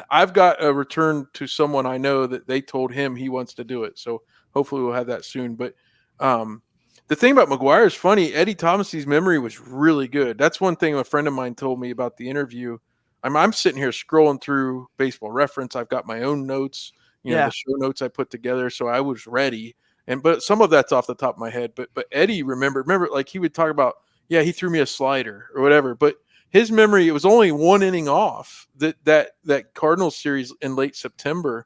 I've got a return to someone I know that they told him he wants to do it. So hopefully we'll have that soon. But the thing about McGwire is funny. Eddie Thomas's memory was really good. That's one thing a friend of mine told me about the interview. I'm sitting here scrolling through Baseball Reference. I've got my own notes, the show notes I put together. So I was ready. But some of that's off the top of my head. But Eddie remember, like he would talk about, he threw me a slider or whatever. But his memory, it was only one inning off that Cardinals series in late September.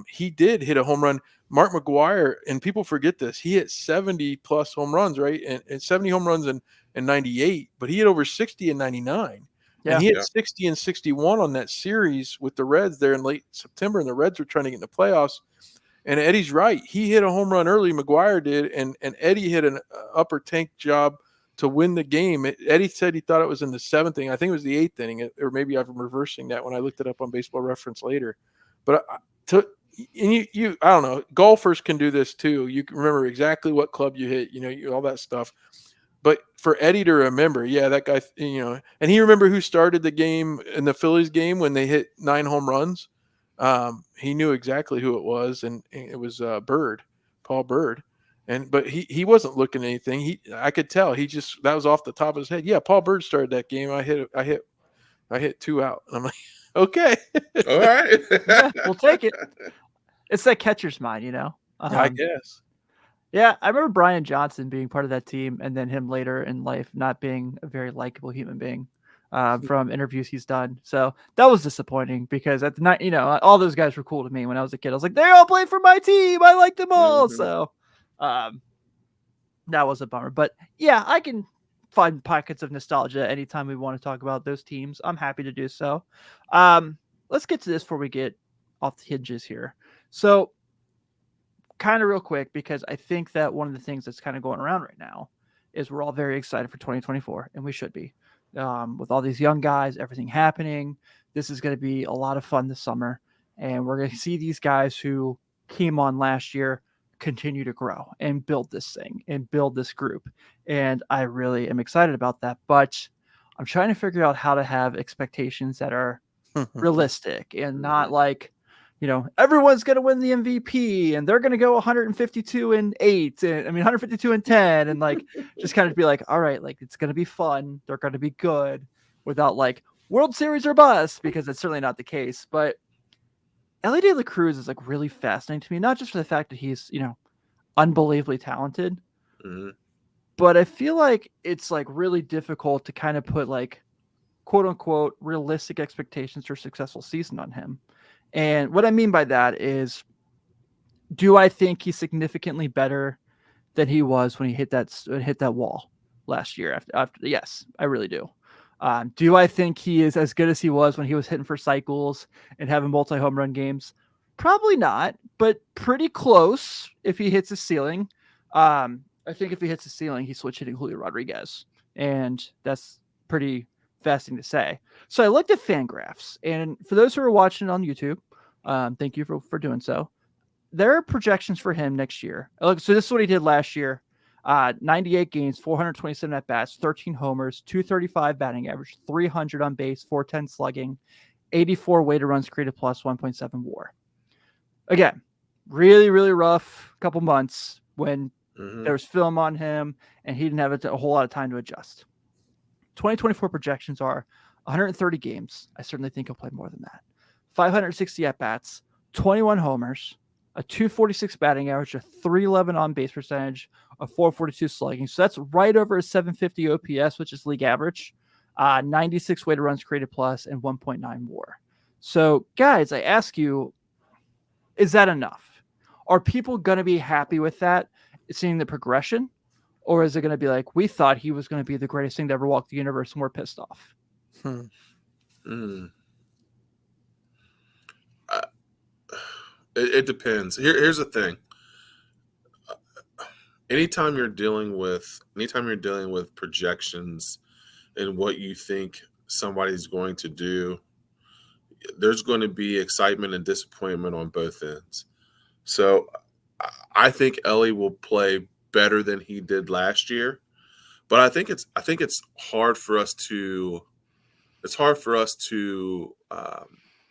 He did hit a home run. Mark McGwire, and people forget this, he hit 70 plus home runs, right? And 70 home runs in 98, but he hit over 60 in 99. Yeah. And he hit 60 and 61 on that series with the Reds there in late September, and the Reds were trying to get in the playoffs. And Eddie's right. He hit a home run early, McGwire did, and Eddie hit an upper tank job to win the game. Eddie said he thought it was in the 7th inning. I think it was the 8th inning, or maybe I'm reversing that when I looked it up on Baseball Reference later. But I don't know, golfers can do this too. You can remember exactly what club you hit, all that stuff. But for Eddie to remember, that guy, and he remembered who started the game in the Phillies game when they hit 9 home runs. He knew exactly who it was, and it was Paul Bird. But he wasn't looking at anything. I could tell that was off the top of his head. Yeah, Paul Bird started that game. I hit 2 out. And I'm like, okay, all right, we'll take it. It's that catcher's mind, I guess. Yeah, I remember Brian Johnson being part of that team, and then him later in life not being a very likable human being from interviews he's done. So that was disappointing, because at the night, all those guys were cool to me when I was a kid. I was like, they all played for my team. I liked them all. So that was a bummer. But yeah, I can find pockets of nostalgia anytime we want to talk about those teams. I'm happy to do so. Let's get to this before we get off the hinges here. So kind of real quick, because I think that one of the things that's kind of going around right now is we're all very excited for 2024, and we should be. With all these young guys, everything happening, this is going to be a lot of fun this summer, and we're going to see these guys who came on last year continue to grow and build this thing and build this group, and I really am excited about that. But I'm trying to figure out how to have expectations that are realistic and not like, everyone's going to win the MVP and they're going to go 152 and 8. And 152 and 10. And like, just kind of be like, all right, like it's going to be fun. They're going to be good, without like World Series or bust, because it's certainly not the case. But Elly De La Cruz is like really fascinating to me, not just for the fact that he's, unbelievably talented, but I feel like it's like really difficult to kind of put like quote unquote realistic expectations for a successful season on him. And what I mean by that is, do I think he's significantly better than he was when he hit that wall last year? After yes, I really do. Do I think he is as good as he was when he was hitting for cycles and having multi home run games? Probably not, but pretty close if he hits his ceiling. I think if he hits the ceiling, he's switch hitting Julio Rodriguez, and that's pretty fascinating to say. So I looked at Fangraphs, and for those who are watching on YouTube, thank you for doing so. There are projections for him next year. Look, so this is what he did last year. 98 games, 427 at bats, 13 homers, 235 batting average, 300 on base, 410 slugging, 84 weighted runs created plus, 1.7 WAR. Again, really, really rough couple months when there was film on him and he didn't have a whole lot of time to adjust. 2024 projections are 130 games. I certainly think he'll play more than that. 560 at bats, 21 homers, a 246 batting average, a 311 on base percentage, a 442 slugging. So that's right over a 750 OPS, which is league average. 96 weighted runs created plus, and 1.9 WAR. So, guys, I ask you, is that enough? Are people going to be happy with that, seeing the progression? Or is it going to be like, we thought he was going to be the greatest thing to ever walk the universe and we're pissed off? It depends. Here's the thing. Anytime you're dealing with projections and what you think somebody's going to do, there's going to be excitement and disappointment on both ends. So I think Elly will play better than he did last year, but I think it's hard for us to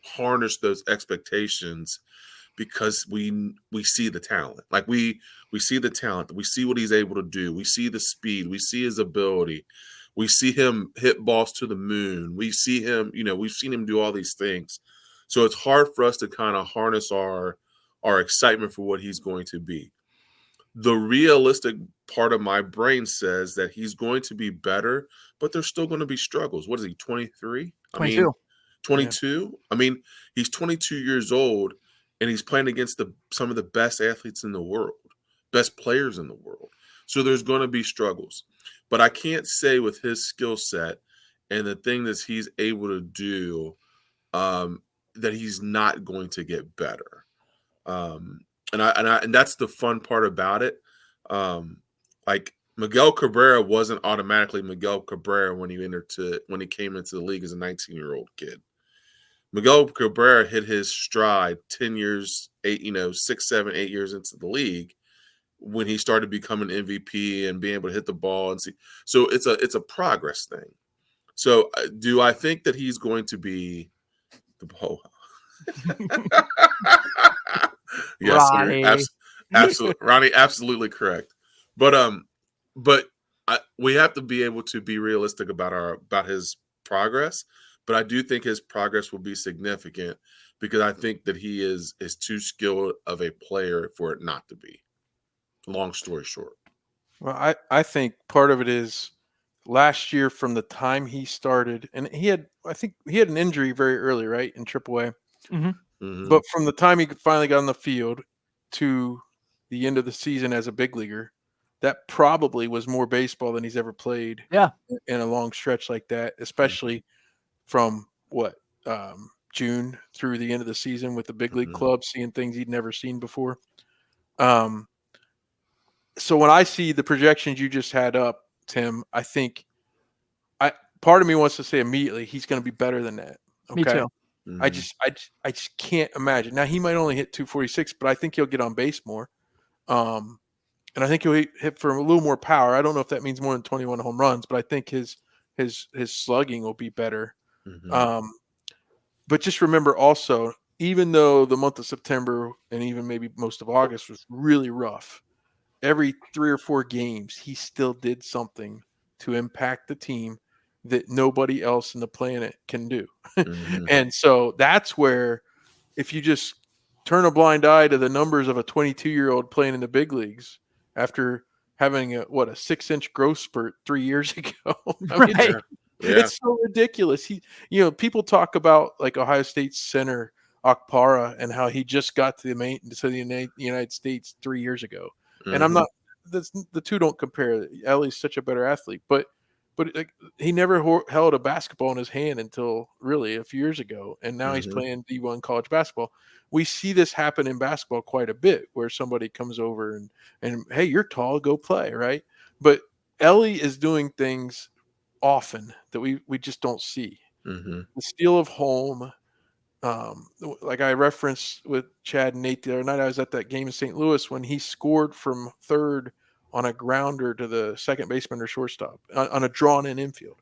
harness those expectations, because we see the talent. Like we see the talent. We see what he's able to do. We see the speed. We see his ability. We see him hit balls to the moon. We see him, we've seen him do all these things. So it's hard for us to kind of harness our excitement for what he's going to be. The realistic part of my brain says that he's going to be better, but there's still going to be struggles. What is he, 23? 22. 22? Yeah. I mean, he's 22 years old, and he's playing against some of the best athletes in the world, best players in the world. So there's going to be struggles. But I can't say with his skill set and the thing that he's able to do that he's not going to get better. And that's the fun part about it. Like Miguel Cabrera wasn't automatically Miguel Cabrera when he came into the league as a 19-year-old kid. Miguel Cabrera hit his stride 10 years, 6, 7, 8 years into the league when he started becoming MVP and being able to hit the ball and see. So it's a progress thing. So do I think that he's going to be the ball? Yes, Ronnie. absolutely, Ronnie, absolutely correct. But we have to be able to be realistic about his progress. But I do think his progress will be significant, because I think that he is too skilled of a player for it not to be. Long story short. Well, I think part of it is last year, from the time he started, and I think he had an injury very early, right, in AAA. Mm-hmm. Mm-hmm. But from the time he finally got on the field to the end of the season as a big leaguer, that probably was more baseball than he's ever played. Yeah. In a long stretch like that, especially from June through the end of the season with the big league club, seeing things he'd never seen before. So when I see the projections you just had up, Tim, I think part of me wants to say immediately he's going to be better than that. Okay? Me too. I just can't imagine. Now, he might only hit 246, but I think he'll get on base more. And I think he'll hit for a little more power. I don't know if that means more than 21 home runs, but I think his slugging will be better. But just remember also, even though the month of September and even maybe most of August was really rough, every 3 or 4 games, he still did something to impact the team that nobody else in the planet can do. And so that's where, if you just turn a blind eye to the numbers of a 22-year-old playing in the big leagues after having a 6-inch growth spurt 3 years ago. I mean, Right. it's so ridiculous. People talk about like Ohio State center Okpara and how he just got to the United States 3 years ago. And I'm not. The two don't compare. Elly's such a better athlete, but like, he never held a basketball in his hand until really a few years ago, and now he's playing D1 college basketball. We see this happen in basketball quite a bit, where somebody comes over and hey, you're tall, go play, right? But Elly is doing things often that we just don't see. The steal of home, like I referenced with Chad and Nate the other night. I was at that game in St. Louis when he scored from third on a grounder to the second baseman or shortstop on a drawn-in infield.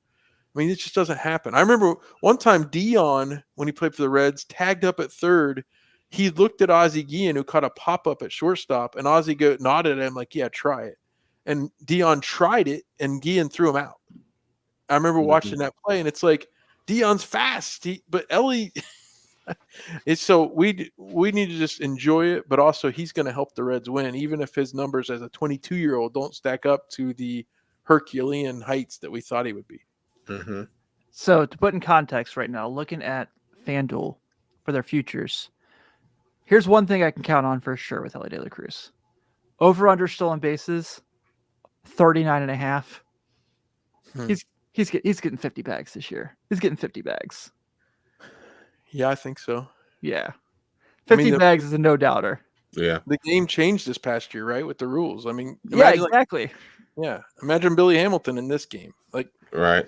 I mean, it just doesn't happen. I remember one time Dion, when he played for the Reds, tagged up at third. He looked at Ozzie Guillen, who caught a pop-up at shortstop, and Ozzie nodded at him like, yeah, try it. And Dion tried it, and Guillen threw him out. I remember watching that play, and it's like, Dion's fast, but Elly... It's so we need to just enjoy it, but also he's going to help the Reds win, even if his numbers as a 22-year-old don't stack up to the Herculean heights that we thought he would be. So to put in context right now, looking at FanDuel for their futures, here's one thing I can count on for sure with Elly De La Cruz. Over/under stolen bases, 39.5. He's getting 50 bags this year. He's getting 50 bags. Yeah, I think so. Yeah. 50 bags is a no-doubter. Yeah. The game changed this past year, right, with the rules. I mean, yeah, exactly. Imagine Billy Hamilton in this game. Like, right.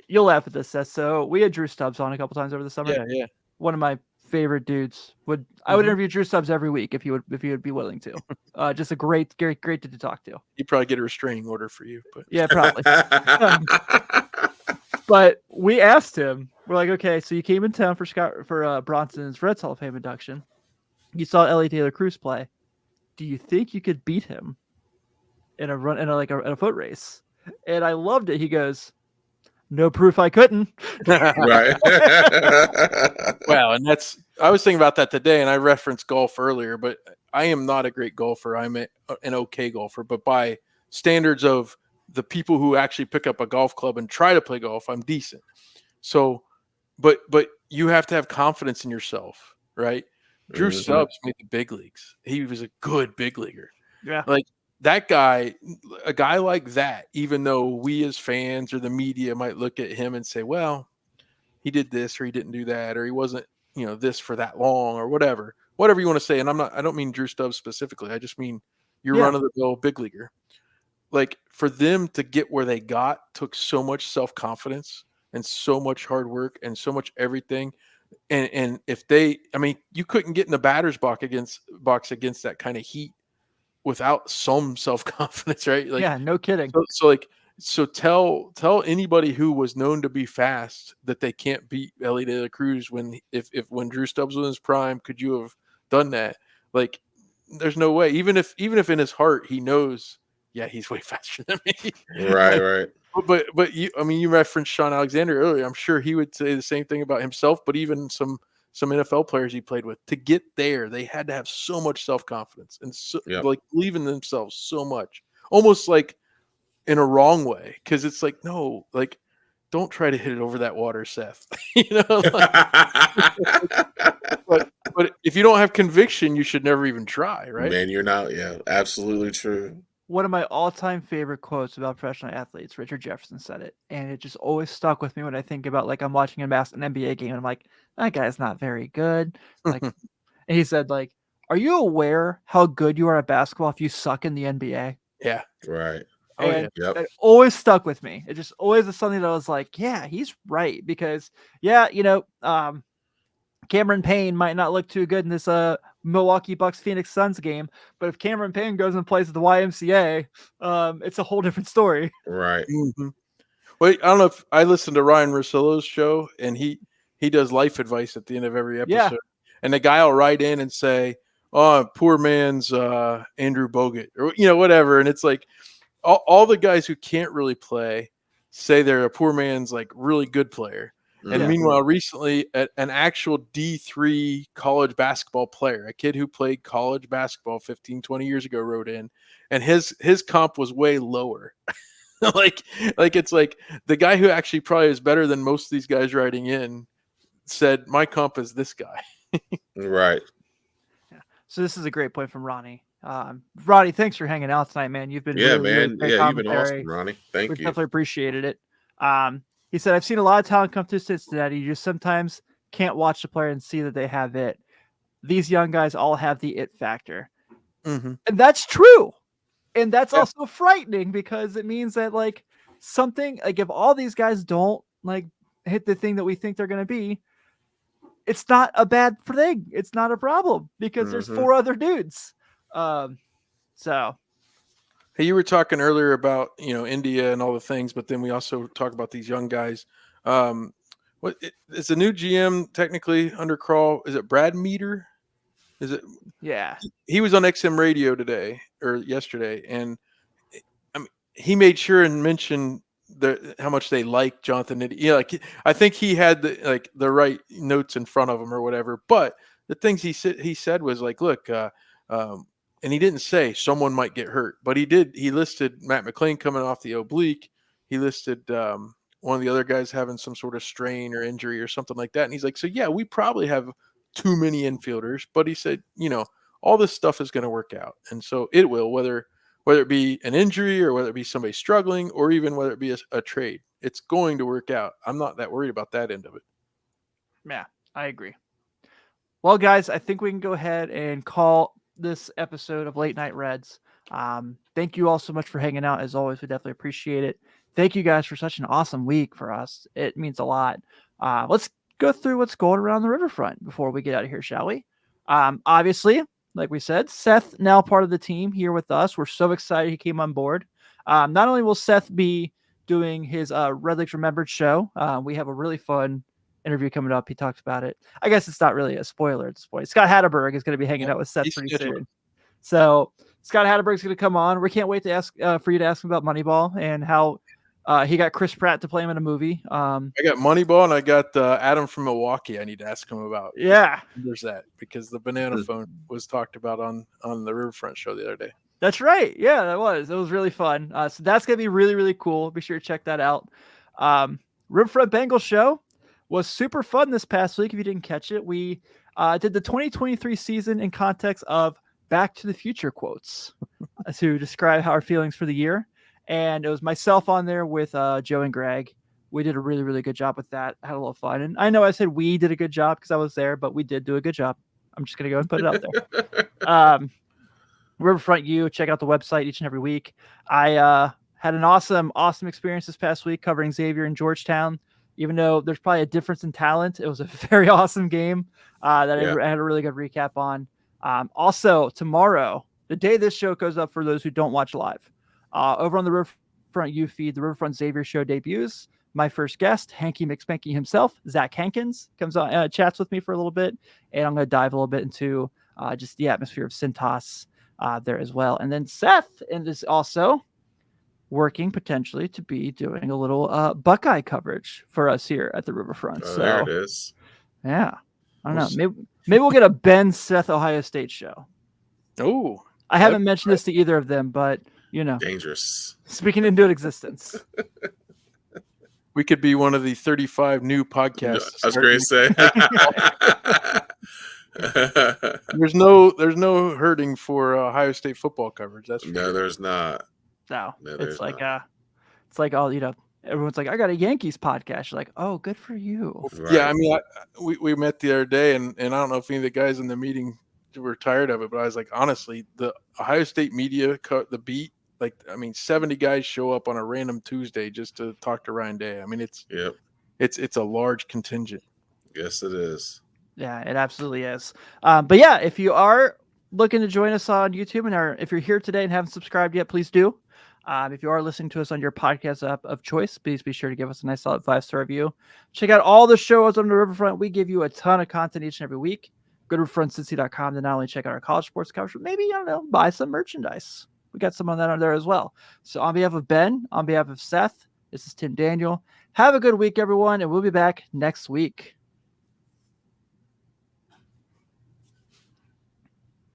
You'll laugh at this, Seth. So we had Drew Stubbs on a couple times over the summer. Yeah. One of my favorite dudes. I would interview Drew Stubbs every week if he would be willing to. Just a great dude to talk to. He'd probably get a restraining order for you, but yeah, probably. But we asked him, we're like, okay, so you came in town for Bronson's Reds Hall of Fame induction. You saw Elly De La Cruz play. Do you think you could beat him in a foot race? And I loved it. He goes, no proof I couldn't. Right. Well, and I was thinking about that today, and I referenced golf earlier, but I am not a great golfer. I'm an okay golfer, but by standards of the people who actually pick up a golf club and try to play golf, I'm decent. So, but you have to have confidence in yourself, right? Drew Stubbs made the big leagues. He was a good big leaguer. Yeah. Like that guy, a guy like that, even though we as fans or the media might look at him and say, well, he did this or he didn't do that, or he wasn't, this for that long or whatever you want to say. And I don't mean Drew Stubbs specifically. I just mean your run-of-the-mill big leaguer. Like, for them to get where they got took so much self-confidence and so much hard work and so much everything. And if you couldn't get in the batter's box against that kind of heat without some self-confidence, right? Like, yeah, no kidding. So tell anybody who was known to be fast that they can't beat Elly De La Cruz when Drew Stubbs was in his prime. Could you have done that? Like, there's no way. Even if in his heart he knows, yeah, he's way faster than me. Right. But you referenced Sean Alexander earlier. I'm sure he would say the same thing about himself, but even some NFL players he played with, to get there, they had to have so much self-confidence and like believe in themselves so much, almost like in a wrong way. Cause it's like, no, like, don't try to hit it over that water, Seth. But if you don't have conviction, you should never even try, right? Man, you're not. Yeah, absolutely true. One of my all-time favorite quotes about professional athletes, Richard Jefferson said it, and it just always stuck with me when I think about, like, I'm watching an NBA game and I'm like, that guy's not very good. Like, and he said, like, are you aware how good you are at basketball if you suck in the NBA? Yeah. Right. And it always stuck with me. It just always is something that I was like, yeah, he's right. Because, Cameron Payne might not look too good in this Milwaukee Bucks Phoenix Suns game, but if Cameron Payne goes and plays at the YMCA, it's a whole different story. Right. Mm-hmm. Well, I don't know if I listened to Ryan Russillo's show, and he does life advice at the end of every episode. Yeah. And the guy will write in and say, oh, poor man's Andrew Bogut, or whatever. And it's like all the guys who can't really play say they're a poor man's like really good player. And Yeah. meanwhile, recently, an actual D3 college basketball player, a kid who played college basketball 15, 20 years ago, wrote in, and his comp was way lower. like it's like the guy who actually probably is better than most of these guys writing in said, my comp is this guy. Right. Yeah. So this is a great point from Ronnie. Ronnie, thanks for hanging out tonight, man. You've been Yeah, really, really man. great Yeah, you've been commentary. awesome, Ronnie. We Thank you. definitely appreciated it. He said, I've seen a lot of talent come to Cincinnati. You just sometimes can't watch the player and see that they have it. These young guys all have the it factor. Mm-hmm. And that's true. And that's Yeah. also frightening because it means that like something like if all these guys don't like hit the thing that we think they're going to be, it's not a bad thing. It's not a problem because there's 4 other dudes. So Hey, you were talking earlier about, India and all the things, but then we also talk about these young guys. Is the new GM technically under Crawl? Is it Brad Meter? Is it? yeah. He was on XM radio today or yesterday, and I mean, he made sure and mentioned how much they like Jonathan. I think he had the right notes in front of him or whatever. But the things he said was like, look, and he didn't say someone might get hurt, but he did. He listed Matt McClain coming off the oblique. He listed one of the other guys having some sort of strain or injury or something like that. And he's like, so yeah, we probably have too many infielders, but he said, all this stuff is going to work out. And so it will, whether it be an injury or whether it be somebody struggling or even whether it be a trade, it's going to work out. I'm not that worried about that end of it. Yeah, I agree. Well, guys, I think we can go ahead and call this episode of Late Night Reds. Thank you all so much for hanging out. As always, we definitely appreciate it. Thank you guys for such an awesome week for us. It means a lot. Let's go through what's going around the Riverfront before we get out of here, shall we? Obviously, like we said, Seth now part of the team here with us. We're so excited he came on board. Not only will Seth be doing his Redleg Remembered show, we have a really fun interview coming up. He talks about it. I guess it's not really a spoiler at this point. Scott Hatterberg is going to be hanging out with Seth pretty soon. So Scott Hatterberg's going to come on. We can't wait to ask for you to ask him about Moneyball and how he got Chris Pratt to play him in a movie. I got Moneyball and I got Adam from Milwaukee. I need to ask him about. Yeah, there's that because the banana phone was talked about on the Riverfront show the other day. That's right. Yeah, that was. It was really fun. So that's going to be really, really cool. Be sure to check that out. Riverfront Bengals show was super fun this past week. If you didn't catch it, we did the 2023 season in context of Back to the Future quotes to describe our feelings for the year. And it was myself on there with Joe and Greg. We did a really, really good job with that. Had a little fun. And I know I said we did a good job because I was there, but we did do a good job. I'm just going to go and put it out there. Riverfront U, check out the website each and every week. I had an awesome experience this past week covering Xavier in Georgetown. Even though there's probably a difference in talent, it was a very awesome game I had a really good recap on. Also, tomorrow, the day this show goes up for those who don't watch live, over on the Riverfront U feed, the Riverfront Xavier show debuts. My first guest, Hanky McSpanky himself, Zach Hankins, comes on, chats with me for a little bit, and I'm going to dive a little bit into just the atmosphere of Cintas there as well. And then Seth is also working potentially to be doing a little Buckeye coverage for us here at the Riverfront. So there it is. Yeah. I don't know. Maybe we'll get a Ben Seth Ohio State show. Oh, I haven't mentioned this to either of them, but dangerous. Speaking into existence. We could be one of the 35 new podcasts. I was going to say. There's no hurting for Ohio State football coverage. That's for sure. There's not. No, it's like all everyone's like, I got a Yankees podcast. You're like, oh, good for you. Right. Yeah, I mean, we met the other day, and I don't know if any of the guys in the meeting were tired of it, but I was like, honestly, the Ohio State media cut the beat. 70 guys show up on a random Tuesday just to talk to Ryan Day. I mean, it's a large contingent. Yes, it is. Yeah, it absolutely is. But yeah, if you are looking to join us on YouTube and if you're here today and haven't subscribed yet, please do. If you are listening to us on your podcast app of choice, please be sure to give us a nice solid 5-star review. Check out all the shows on the Riverfront. We give you a ton of content each and every week. Go to riverfrontcincy.com to not only check out our college sports coverage, but maybe, buy some merchandise. We got some on that on there as well. So on behalf of Ben, on behalf of Seth, This is Tim Daniel. Have a good week, everyone, and we'll be back next week.